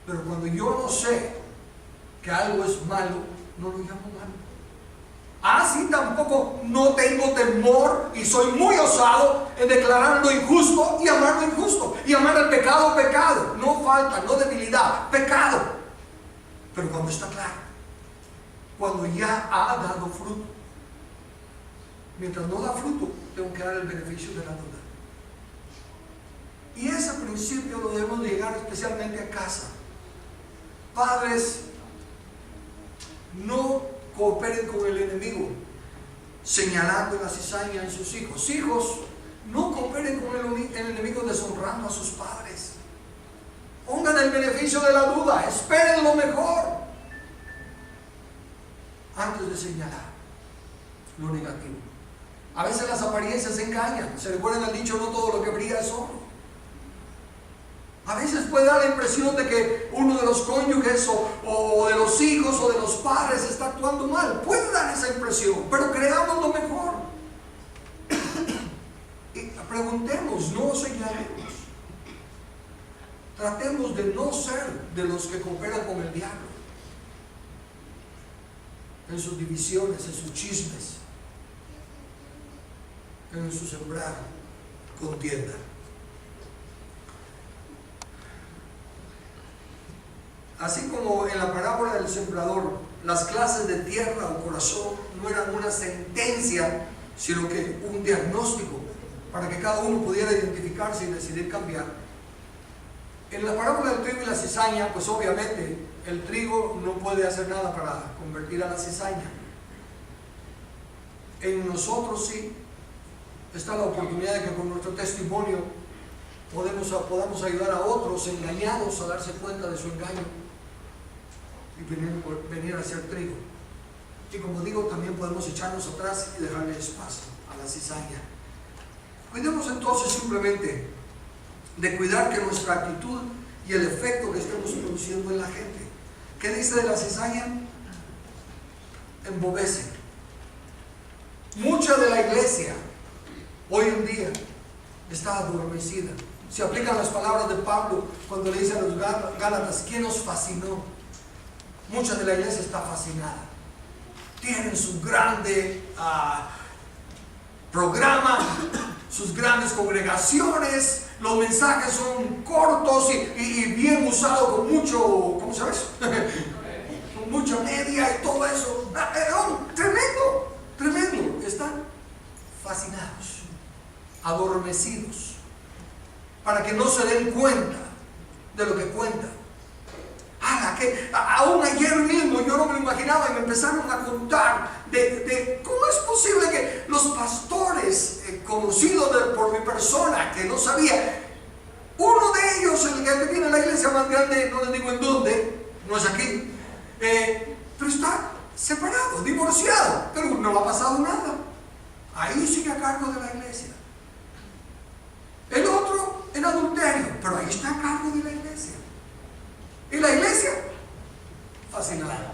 Pero cuando yo no sé que algo es malo, no lo llamo malo. Así tampoco no tengo temor y soy muy osado en declarar lo injusto y amar lo injusto y amar el pecado, pecado. No falta, no debilidad, pecado. Pero cuando está claro, cuando ya ha dado fruto. Mientras no da fruto, tengo que dar el beneficio de la duda. Y ese principio lo debemos llegar especialmente a casa. Padres, no cooperen con el enemigo señalando la cizaña en sus hijos. Hijos, no cooperen con el enemigo deshonrando a sus padres. Pongan el beneficio de la duda, esperen lo mejor antes de señalar lo negativo. A veces las apariencias engañan. Se recuerdan al dicho, no todo lo que brilla es oro. A veces puede dar la impresión de que uno de los cónyuges o de los hijos o de los padres está actuando mal. Puede dar esa impresión, pero creamos lo mejor. Y preguntemos, no señalemos. Tratemos de no ser de los que cooperan con el diablo en sus divisiones, en sus chismes, en su sembrar contienda. Así como en la parábola del sembrador, las clases de tierra o corazón no eran una sentencia, sino que un diagnóstico para que cada uno pudiera identificarse y decidir cambiar. En la parábola del trigo y la cizaña, pues obviamente el trigo no puede hacer nada para convertir a la cizaña. En nosotros sí está la oportunidad de que con nuestro testimonio podamos ayudar a otros engañados a darse cuenta de su engaño y venir a ser trigo. Y como digo, también podemos echarnos atrás y dejarle espacio a la cizaña. Cuidemos entonces simplemente de cuidar que nuestra actitud y el efecto que estemos produciendo en la gente. ¿Qué dice de la cizaña? Embobece. Mucha de la iglesia hoy en día está adormecida. Se aplican las palabras de Pablo cuando le dice a los Gálatas, ¿quién os fascinó? Mucha de la iglesia está fascinada. Tienen su grande programa, sus grandes congregaciones, los mensajes son cortos y bien usados con mucho, ¿cómo se llama eso? Con mucha media y todo eso. Tremendo, tremendo. Están fascinados, adormecidos, para que no se den cuenta de lo que cuentan. Aún ayer mismo yo no me lo imaginaba y me empezaron a contar de cómo es posible que los pastores conocidos por mi persona, que no sabía, uno de ellos, el que tiene la iglesia más grande, no les digo en dónde, no es aquí, pero está separado, divorciado, pero no ha pasado nada. Ahí sigue a cargo de la iglesia. El otro en adulterio, pero ahí está a cargo de la iglesia. Y la iglesia, fascinada.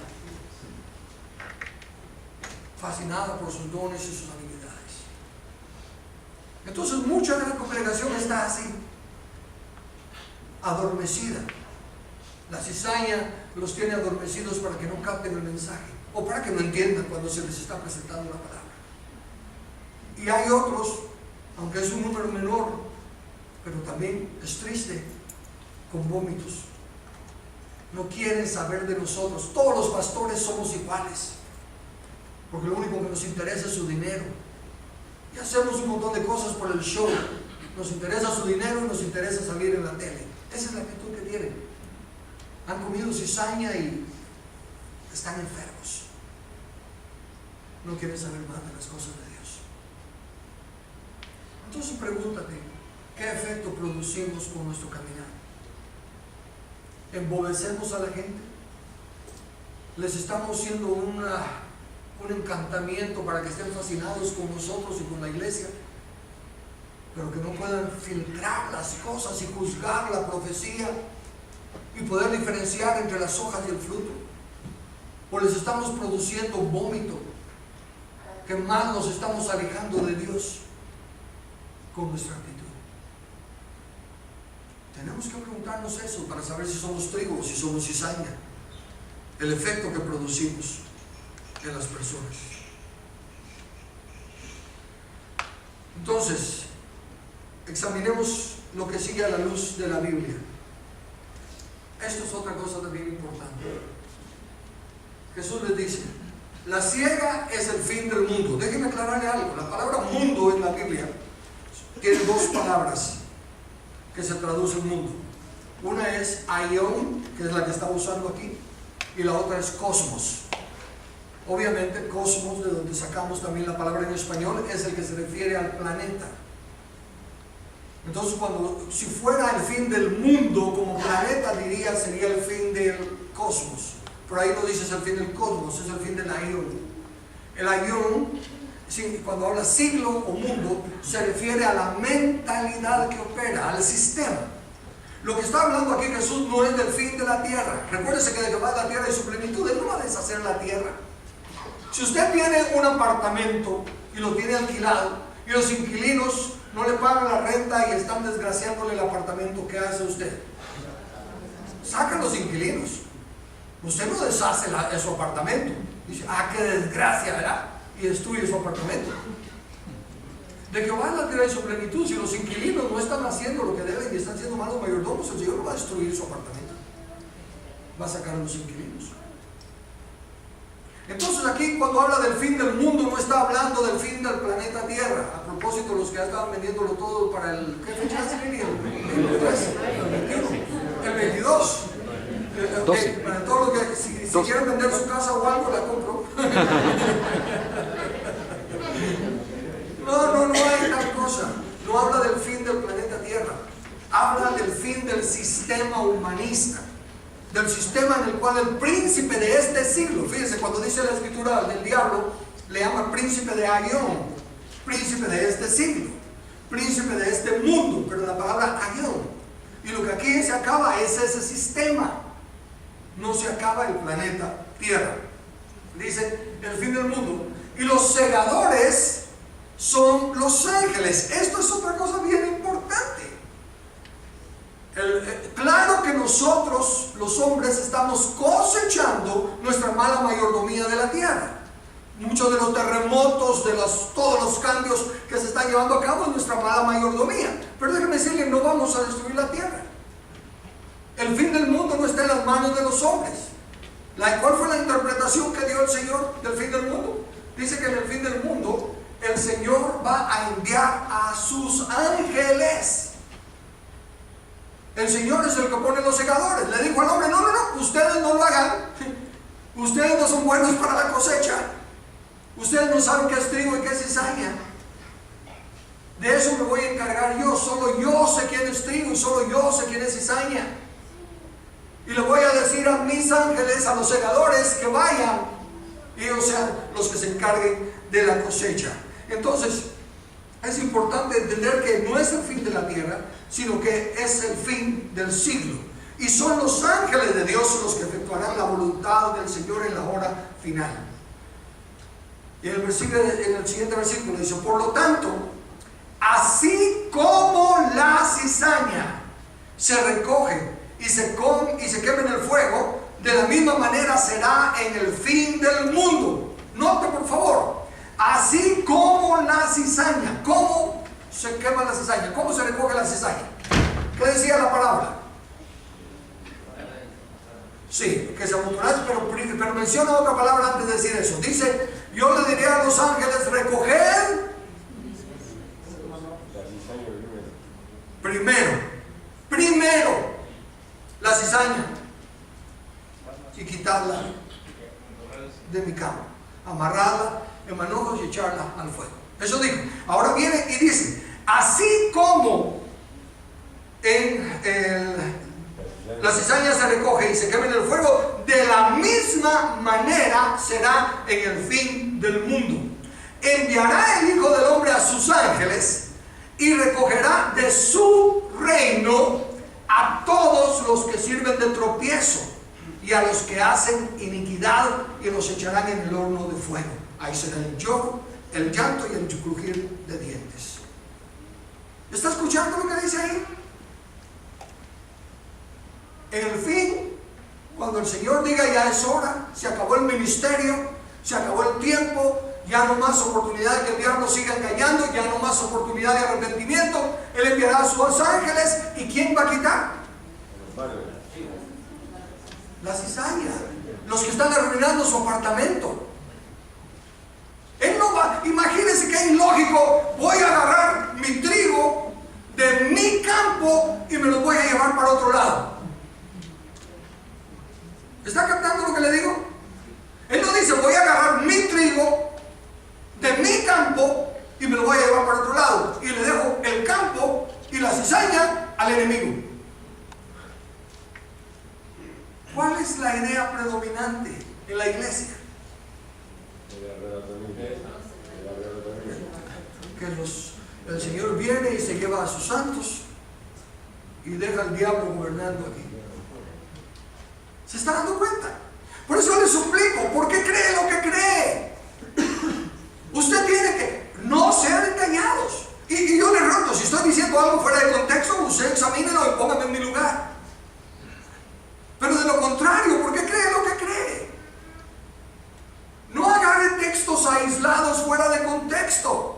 Fascinada por sus dones y sus habilidades. Entonces mucha de la congregación está así, adormecida. La cizaña los tiene adormecidos para que no capten el mensaje o para que no entiendan cuando se les está presentando la palabra. Y hay otros, aunque es un número menor, pero también es triste, con vómitos. No quieren saber de nosotros. Todos los pastores somos iguales, porque lo único que nos interesa es su dinero. Y hacemos un montón de cosas por el show. Nos interesa su dinero y nos interesa salir en la tele. Esa es la actitud que tienen. Han comido cizaña y están enfermos. No quieren saber más de las cosas de Dios. Entonces pregúntate, ¿qué efecto producimos con nuestro caminar? ¿Embobecemos a la gente? ¿Les estamos haciendo un encantamiento para que estén fascinados con nosotros y con la iglesia, pero que no puedan filtrar las cosas y juzgar la profecía y poder diferenciar entre las hojas y el fruto? ¿O les estamos produciendo vómito, que más nos estamos alejando de Dios con nuestra actitud? Tenemos que preguntarnos eso para saber si somos trigo o si somos cizaña. El efecto que producimos en las personas. Entonces, examinemos lo que sigue a la luz de la Biblia. Esto es otra cosa también importante. Jesús les dice, La siega es el fin del mundo. Déjenme aclararle algo. La palabra mundo en la Biblia tiene dos palabras que se traduce en mundo. Una es aion, que es la que estamos usando aquí, y la otra es cosmos. Obviamente cosmos, de donde sacamos también la palabra en español, es el que se refiere al planeta. Entonces, si fuera el fin del mundo como planeta, diría sería el fin del cosmos. Pero ahí no dices el fin del cosmos, es el fin del aion. El aion, cuando habla siglo o mundo, se refiere a la mentalidad que opera, al sistema. Lo que está hablando aquí Jesús no es del fin de la tierra. Recuérdese que de Jehová es la tierra y su plenitud. Él no va a deshacer la tierra. Si usted tiene un apartamento y lo tiene alquilado y los inquilinos no le pagan la renta y están desgraciándole el apartamento, ¿qué hace usted? Sacan los inquilinos. Usted no deshace su apartamento. Dice, qué desgracia, ¿verdad? Y destruye su apartamento. De Jehová es la tierra y su plenitud. Si los inquilinos no están haciendo lo que deben y están siendo malos mayordomos, el Señor no va a destruir su apartamento. Va a sacar a los inquilinos. Entonces aquí cuando habla del fin del mundo no está hablando del fin del planeta Tierra. A propósito, los que ya estaban vendiéndolo todo para el... ¿Qué fecha es, Lili? ¿El 13? ¿El 21? ¿El 22? Para todos los que si quieren vender su casa o algo, la compro. No hay tal cosa. No habla del fin del planeta Tierra. Habla del fin del sistema humanista. Del sistema en el cual el príncipe de este siglo, fíjense, cuando dice la escritura del diablo, le llama príncipe de Aion, príncipe de este siglo, príncipe de este mundo, pero la palabra Aion. Y lo que aquí se acaba es ese sistema. No se acaba el planeta Tierra. Dice el fin del mundo. Y los segadores son los ángeles. Esto es otra cosa bien importante. Claro que nosotros, los hombres, estamos cosechando nuestra mala mayordomía de la tierra. Muchos de los terremotos, todos los cambios que se están llevando a cabo es nuestra mala mayordomía. Pero déjenme decirle, no vamos a destruir la tierra. El fin del mundo no está en las manos de los hombres. ¿Cuál fue la interpretación que dio el Señor del fin del mundo? Dice que en el fin del mundo el Señor va a enviar a sus ángeles. El Señor es el que pone los segadores. Le dijo al hombre, no, ustedes no lo hagan. Ustedes no son buenos para la cosecha. Ustedes no saben qué es trigo y qué es cizaña. De eso me voy a encargar yo. Solo yo sé quién es trigo y solo yo sé quién es cizaña. Y le voy a decir a mis ángeles, a los segadores, que vayan. Y ellos sean los que se encarguen de la cosecha. Entonces, es importante entender que no es el fin de la tierra, sino que es el fin del siglo. Y son los ángeles de Dios los que efectuarán la voluntad del Señor en la hora final. Y en el siguiente versículo dice, por lo tanto, así como la cizaña se recoge y se quema en el fuego, de la misma manera será en el fin del mundo. Note por favor, así como la cizaña. ¿Cómo se quema la cizaña? ¿Cómo se recoge la cizaña? ¿Qué decía la palabra? Sí, que se amontonase, pero menciona otra palabra antes de decir eso. Dice, yo le diré a los ángeles, recoger primero la cizaña y quitarla de mi cama, amarrarla en manojos y echarla al fuego. Eso dijo. Ahora viene y dice, así como la cizaña se recoge y se quema en el fuego, de la misma manera será en el fin del mundo. Enviará el Hijo del Hombre a sus ángeles y recogerá de su reino a todos los que sirven de tropiezo y a los que hacen iniquidad, y los echarán en el horno de fuego. Ahí será el llanto y el crujir de dientes. ¿Está escuchando lo que dice ahí? En el fin, cuando el Señor diga ya es hora, se acabó el ministerio, se acabó el tiempo, ya no más oportunidad de que el diablo siga engañando, ya no más oportunidad de arrepentimiento, Él enviará a sus ángeles. ¿Y quién va a quitar? La cizaña. Los que están arruinando su apartamento, Él no va, imagínense que es ilógico, voy a agarrar mi trigo de mi campo y me lo voy a llevar para otro lado. ¿Está captando lo que le digo? Él no dice, voy a agarrar mi trigo de mi campo y me lo voy a llevar para otro lado. Y le dejo el campo y la cizaña al enemigo. ¿Cuál es la idea predominante en la iglesia? Que el Señor viene y se lleva a sus santos y deja al diablo gobernando aquí. ¿Se está dando cuenta? Por eso les suplico, ¿por qué cree lo que cree? Usted tiene que no ser engañados. Y yo le roto, si estoy diciendo algo fuera de contexto, usted examínelo y póngame en mi lugar. Pero de lo contrario, ¿por qué cree lo que cree? No agarre textos aislados fuera de contexto.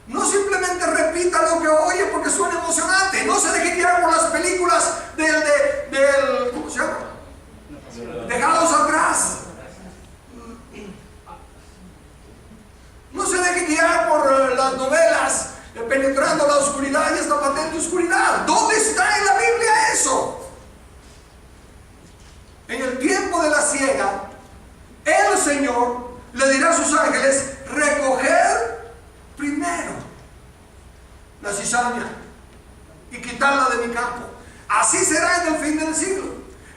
No simplemente repita lo que oye porque suena emocionante. No se deje guiar por las películas del ¿cómo se llama? Dejados atrás. No se deje guiar por las novelas penetrando la oscuridad y esta patente oscuridad. ¿Dónde está en la Biblia eso? En el tiempo de la siega, el Señor le dirá a sus ángeles, recoger primero la cizaña y quitarla de mi campo. Así será en el fin del siglo.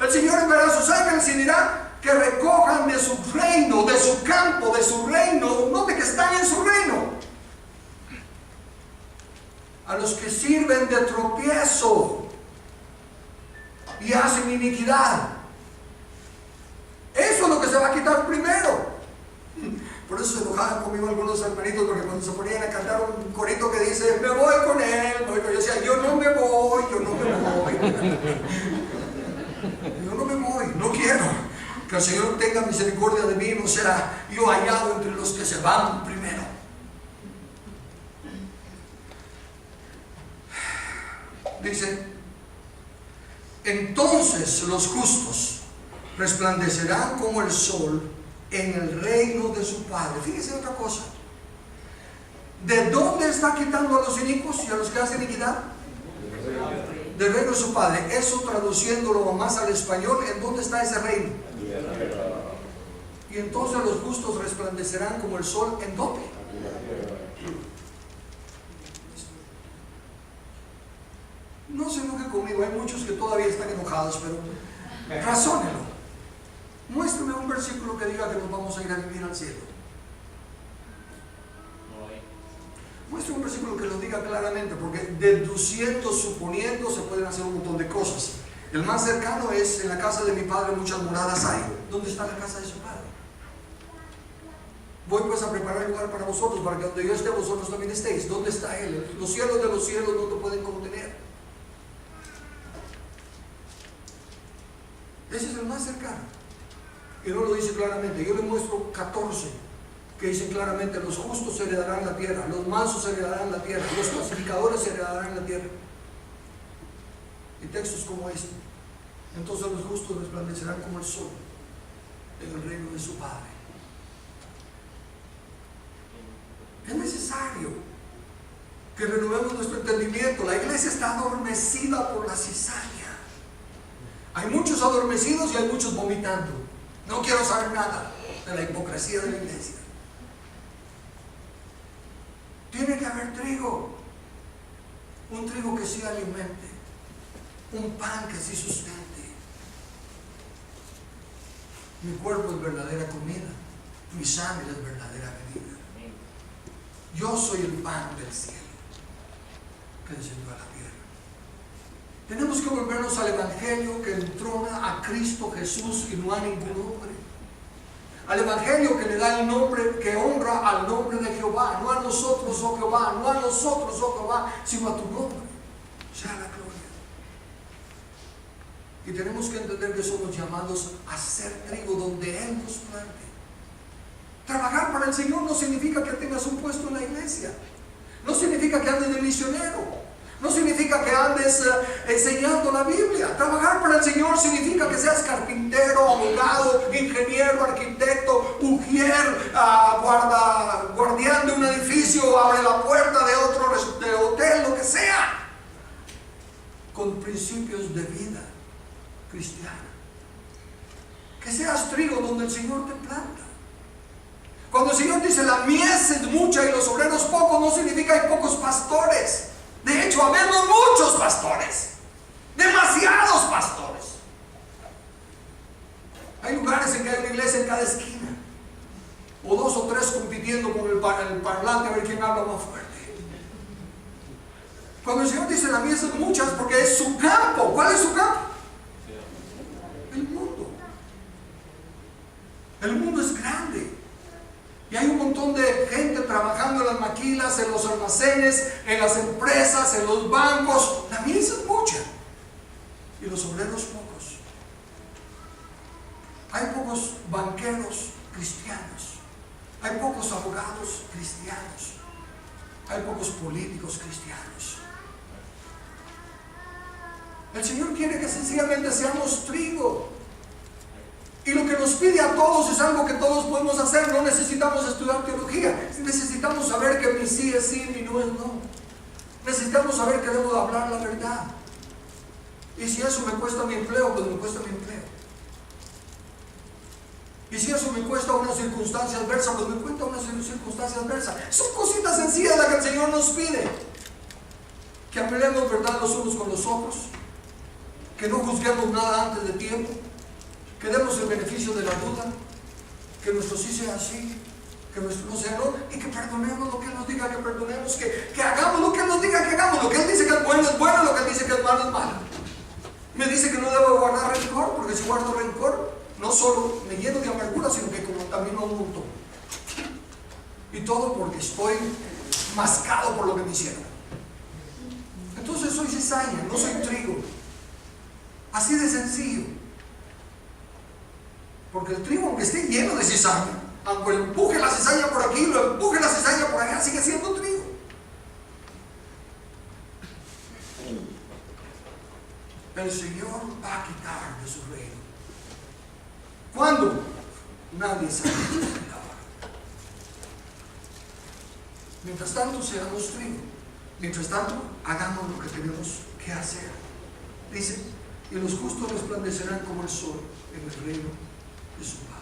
El Señor enviará a sus ángeles y dirá que recojan de su reino, de su campo, de su reino, no de que están en su reino, a los que sirven de tropiezo y hacen iniquidad. Eso es lo que se va a quitar primero. Por eso se enojaban conmigo algunos hermanitos, porque cuando se ponían a cantar un corito que dice, me voy con él, yo decía, yo no me voy, yo no me voy. Yo no me voy, no quiero. Que el Señor tenga misericordia de mí, no será yo hallado entre los que se van primero. Dice, entonces los justos resplandecerán como el sol en el reino de su Padre. Fíjense otra cosa. ¿De dónde está quitando a los inicuos y a los que hacen iniquidad? Del reino de su Padre. Eso traduciéndolo más al español, ¿en dónde está ese reino? Y entonces los justos resplandecerán como el sol, ¿en dónde? No se enoje conmigo, hay muchos que todavía están enojados, pero razónenlo. Muéstrame un versículo que diga que nos vamos a ir a vivir al cielo. Muéstrame un versículo que lo diga claramente, porque deduciendo, suponiendo, se pueden hacer un montón de cosas. El más cercano es, en la casa de mi padre muchas moradas hay. ¿Dónde está la casa de su padre? Voy pues a preparar el lugar para vosotros, para que donde yo esté, vosotros también estéis. ¿Dónde está Él? Los cielos de los cielos no te pueden contener. Ese es el más cercano. Y no lo dice claramente. Yo le muestro 14 que dicen claramente: los justos heredarán la tierra, los mansos heredarán la tierra, los pacificadores heredarán la tierra. Y textos como este. Entonces los justos resplandecerán como el sol en el reino de su Padre. Es necesario que renovemos nuestro entendimiento. La iglesia está adormecida por la cizaña. Hay muchos adormecidos y hay muchos vomitando. No quiero saber nada de la hipocresía de la iglesia. Tiene que haber trigo, un trigo que sí alimente, un pan que sí sustente. Mi cuerpo es verdadera comida, mi sangre es verdadera bebida. Yo soy el pan del cielo que descendió a la tierra. Tenemos que volvernos al evangelio que entrona a Cristo Jesús y no a ningún hombre. Al evangelio que le da el nombre, que honra al nombre de Jehová, no a nosotros, oh Jehová, no a nosotros, oh Jehová, sino a tu nombre. Sea la gloria. Y tenemos que entender que somos llamados a ser trigo donde Él nos plante. Trabajar para el Señor no significa que tengas un puesto en la iglesia. No significa que andes de misionero. No significa que andes enseñando la Biblia. Trabajar para el Señor significa que seas carpintero, abogado, ingeniero, arquitecto, ujier, guardián de un edificio, abre la puerta de otro hotel, lo que sea. Con principios de vida cristiana. Que seas trigo donde el Señor te planta. Cuando el Señor dice la mies es mucha y los obreros pocos, no significa hay pocos pastores. De hecho, habemos muchos pastores, demasiados pastores. Hay lugares en que hay una iglesia en cada esquina, o 2 o 3 compitiendo con el parlante a ver quién habla más fuerte. Cuando el Señor dice la mies es muchas, porque es su campo. ¿Cuál es su campo? El mundo. El mundo es grande. Y hay un montón de gente trabajando en las maquilas, en los almacenes, en las empresas, en los bancos. La mies es mucha. Y los obreros pocos. Hay pocos banqueros cristianos. Hay pocos abogados cristianos. Hay pocos políticos cristianos. El Señor quiere que sencillamente seamos trigo. Y lo que nos pide a todos es algo que todos podemos hacer. No necesitamos estudiar teología. Necesitamos saber que mi sí es sí, mi no es no. Necesitamos saber que debo de hablar la verdad. Y si eso me cuesta mi empleo, pues me cuesta mi empleo. Y si eso me cuesta una circunstancia adversa, pues me cuesta una circunstancia adversa. Son cositas sencillas las que el Señor nos pide. Que hablemos verdad los unos con los otros. Que no juzguemos nada antes de tiempo. Que demos el beneficio de la duda, que nuestro sí sea sí, que nuestro no sea no, y que perdonemos lo que Él nos diga que perdonemos, que hagamos lo que Él nos diga que hagamos. Lo que Él dice que es bueno, lo que Él dice que es malo, es malo. Me dice que no debo guardar rencor, porque si guardo rencor, no solo me lleno de amargura, sino que como también lo aumento. Y todo porque estoy mascado por lo que me hicieron. Entonces soy cizaña, no soy trigo. Así de sencillo. Porque el trigo, aunque esté lleno de cizaña, aunque empuje la cizaña por aquí, lo empuje la cizaña por allá, sigue siendo trigo. El Señor va a quitar de su reino. ¿Cuándo? Nadie sabe la hora. Mientras tanto, seamos trigo. Mientras tanto, hagamos lo que tenemos que hacer. Dice, y los justos resplandecerán como el sol en el reino de su Padre.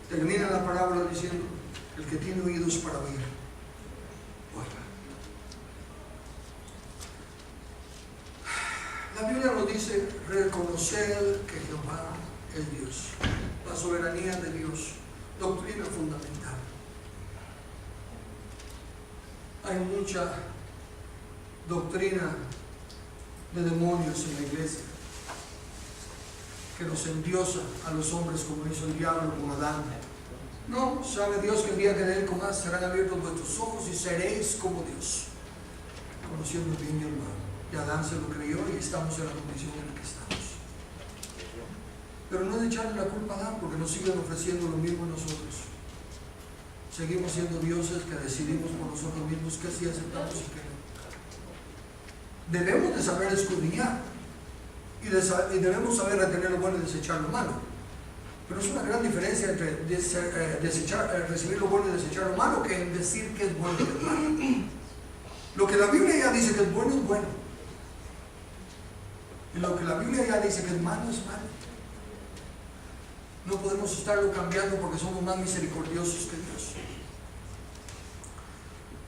Termina la parábola diciendo, el que tiene oídos para oír, oiga. La Biblia nos dice, reconocer que Jehová es Dios. La soberanía de Dios, doctrina fundamental. Hay mucha doctrina de demonios en la iglesia que nos endiosa a los hombres como hizo el diablo con Adán. No, sabe Dios que el día que de Él comáis serán abiertos vuestros ojos y seréis como Dios, conociendo bien mi hermano. Y Adán se lo creyó y estamos en la condición en la que estamos. Pero no es de echarle la culpa a Adán, porque nos siguen ofreciendo lo mismo a nosotros. Seguimos siendo dioses que decidimos por nosotros mismos que sí aceptamos y que no. Debemos de saber escudriñar y debemos saber retener lo bueno y desechar lo malo. Pero es una gran diferencia entre recibir lo bueno y desechar lo malo que en decir que es bueno y es malo. Lo que la Biblia ya dice que es bueno es bueno. Y lo que la Biblia ya dice que es malo es malo. No podemos estarlo cambiando porque somos más misericordiosos que Dios.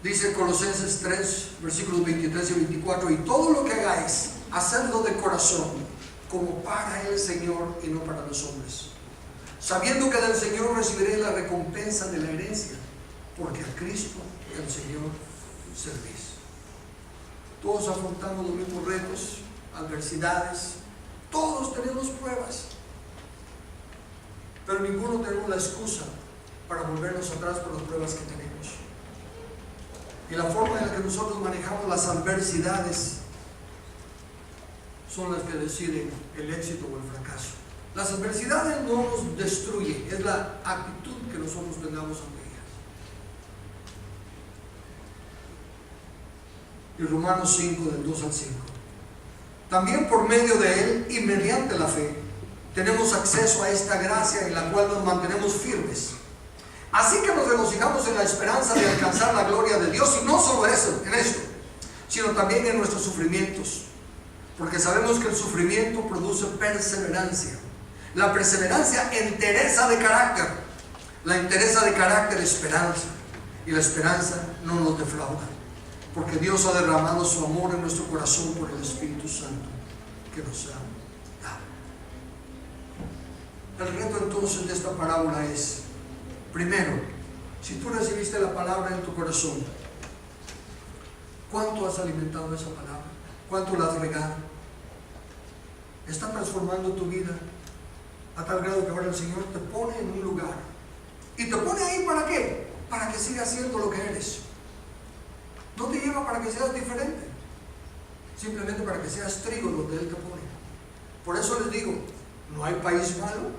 Dice Colosenses 3, versículos 23 y 24, y todo lo que hagáis, hacedlo de corazón, como para el Señor y no para los hombres, sabiendo que del Señor recibiréis la recompensa de la herencia, porque a Cristo el Señor servís. Todos afrontamos los mismos retos, adversidades, todos tenemos pruebas, pero ninguno tenemos la excusa para volvernos atrás por las pruebas que tenemos. Y la forma en la que nosotros manejamos las adversidades son las que deciden el éxito o el fracaso. Las adversidades no nos destruyen, es la actitud que nosotros tengamos ante ellas. y Romanos 5 del 2 al 5. También por medio de Él y mediante la fe tenemos acceso a esta gracia en la cual nos mantenemos firmes. Así que nos regocijamos en la esperanza de alcanzar la gloria de Dios, y no solo eso, en esto, sino también en nuestros sufrimientos, porque sabemos que el sufrimiento produce perseverancia. La perseverancia entereza de carácter, la entereza de carácter esperanza, y la esperanza no nos defrauda, porque Dios ha derramado su amor en nuestro corazón por el Espíritu Santo que nos ha dado. El reto entonces de esta parábola es: primero, si tú recibiste la palabra en tu corazón, ¿cuánto has alimentado esa palabra? ¿Cuánto la has regado? ¿Está transformando tu vida a tal grado que ahora el Señor te pone en un lugar? ¿Y te pone ahí para qué? Para que sigas siendo lo que eres. No te lleva para que seas diferente, simplemente para que seas trigo donde Él te pone. Por eso les digo, no hay país malo,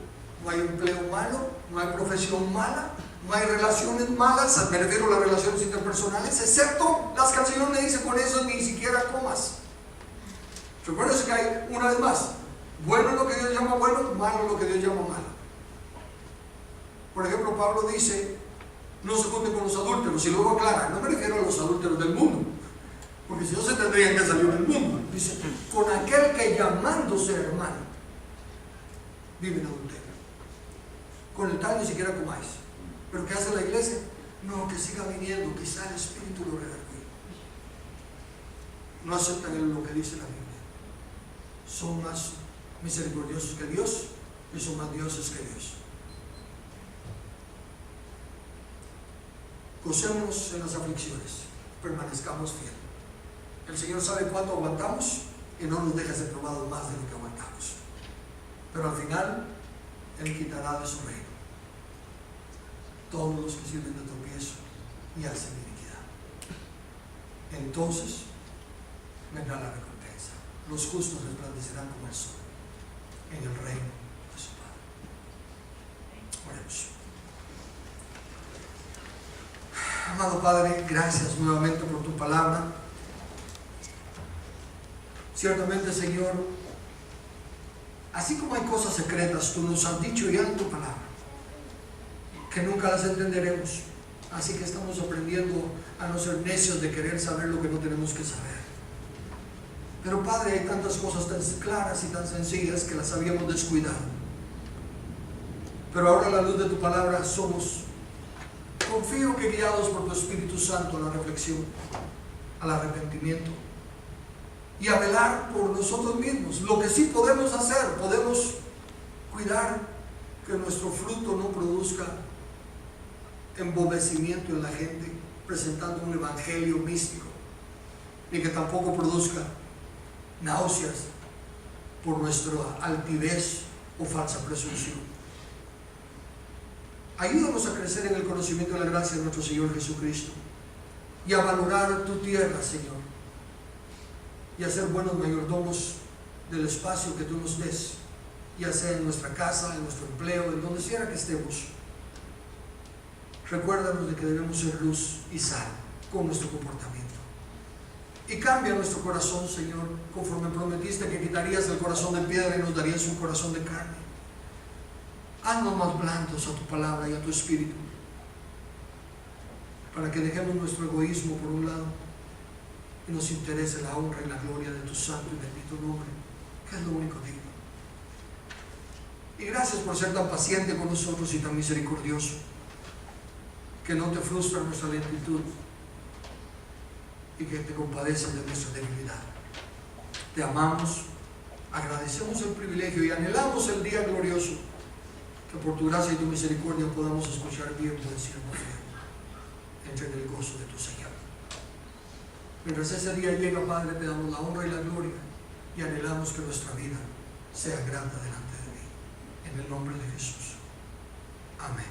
no hay empleo malo, no hay profesión mala, no hay relaciones malas, me refiero a las relaciones interpersonales, excepto las que el Señor me dice: con eso ni siquiera comas. Recuerden que hay, una vez más, bueno es lo que Dios llama bueno, malo es lo que Dios llama malo. Por ejemplo, Pablo dice: no se junten con los adúlteros, y luego aclara: no me refiero a los adúlteros del mundo, porque si no se tendrían que salir del mundo. Dice: con aquel que llamándose hermano vive en adulterio, con el tal ni siquiera comáis. ¿Pero qué hace la iglesia? No, que siga viniendo, quizá el Espíritu lo redarguye. No aceptan lo que dice la Biblia. Son más misericordiosos que Dios y son más dioses que Dios. Gocémonos en las aflicciones, permanezcamos fieles. El Señor sabe cuánto aguantamos y no nos deja ser probados más de lo que aguantamos. Pero al final, Él quitará de su reino todos los que sirven de tropiezo y hacen iniquidad. Entonces vendrá la recompensa. Los justos resplandecerán como el sol en el reino de su Padre. Oremos. Amado Padre, gracias nuevamente por tu palabra. Ciertamente, Señor, así como hay cosas secretas, tú nos has dicho ya en tu palabra, que nunca las entenderemos. Así que estamos aprendiendo a no ser necios de querer saber lo que no tenemos que saber. Pero Padre, hay tantas cosas tan claras y tan sencillas que las habíamos descuidado. Pero ahora, a la luz de tu palabra, confío que guiados por tu Espíritu Santo a la reflexión, al arrepentimiento y a velar por nosotros mismos. Lo que sí podemos hacer, podemos cuidar que nuestro fruto no produzca embobecimiento en la gente presentando un evangelio místico, ni que tampoco produzca náuseas por nuestra altivez o falsa presunción. Ayúdanos a crecer en el conocimiento de la gracia de nuestro Señor Jesucristo y a valorar tu tierra, Señor, y a ser buenos mayordomos del espacio que tú nos des, ya sea en nuestra casa, en nuestro empleo, en donde sea que estemos. Recuérdanos de que debemos ser luz y sal con nuestro comportamiento. Y cambia nuestro corazón, Señor, conforme prometiste que quitarías el corazón de piedra y nos darías un corazón de carne. Haznos más blandos a tu palabra y a tu espíritu, para que dejemos nuestro egoísmo por un lado y nos interese la honra y la gloria de tu santo y bendito nombre, que es lo único digno. Y gracias por ser tan paciente con nosotros y tan misericordioso, que no te frustra nuestra lentitud y que te compadeces de nuestra debilidad. Te amamos, agradecemos el privilegio y anhelamos el día glorioso, que por tu gracia y tu misericordia podamos escuchar bien, buen siervo fiel, entre en el gozo de tu Señor. Mientras ese día llega, Padre, te damos la honra y la gloria y anhelamos que nuestra vida sea grata delante de ti. En el nombre de Jesús. Amén.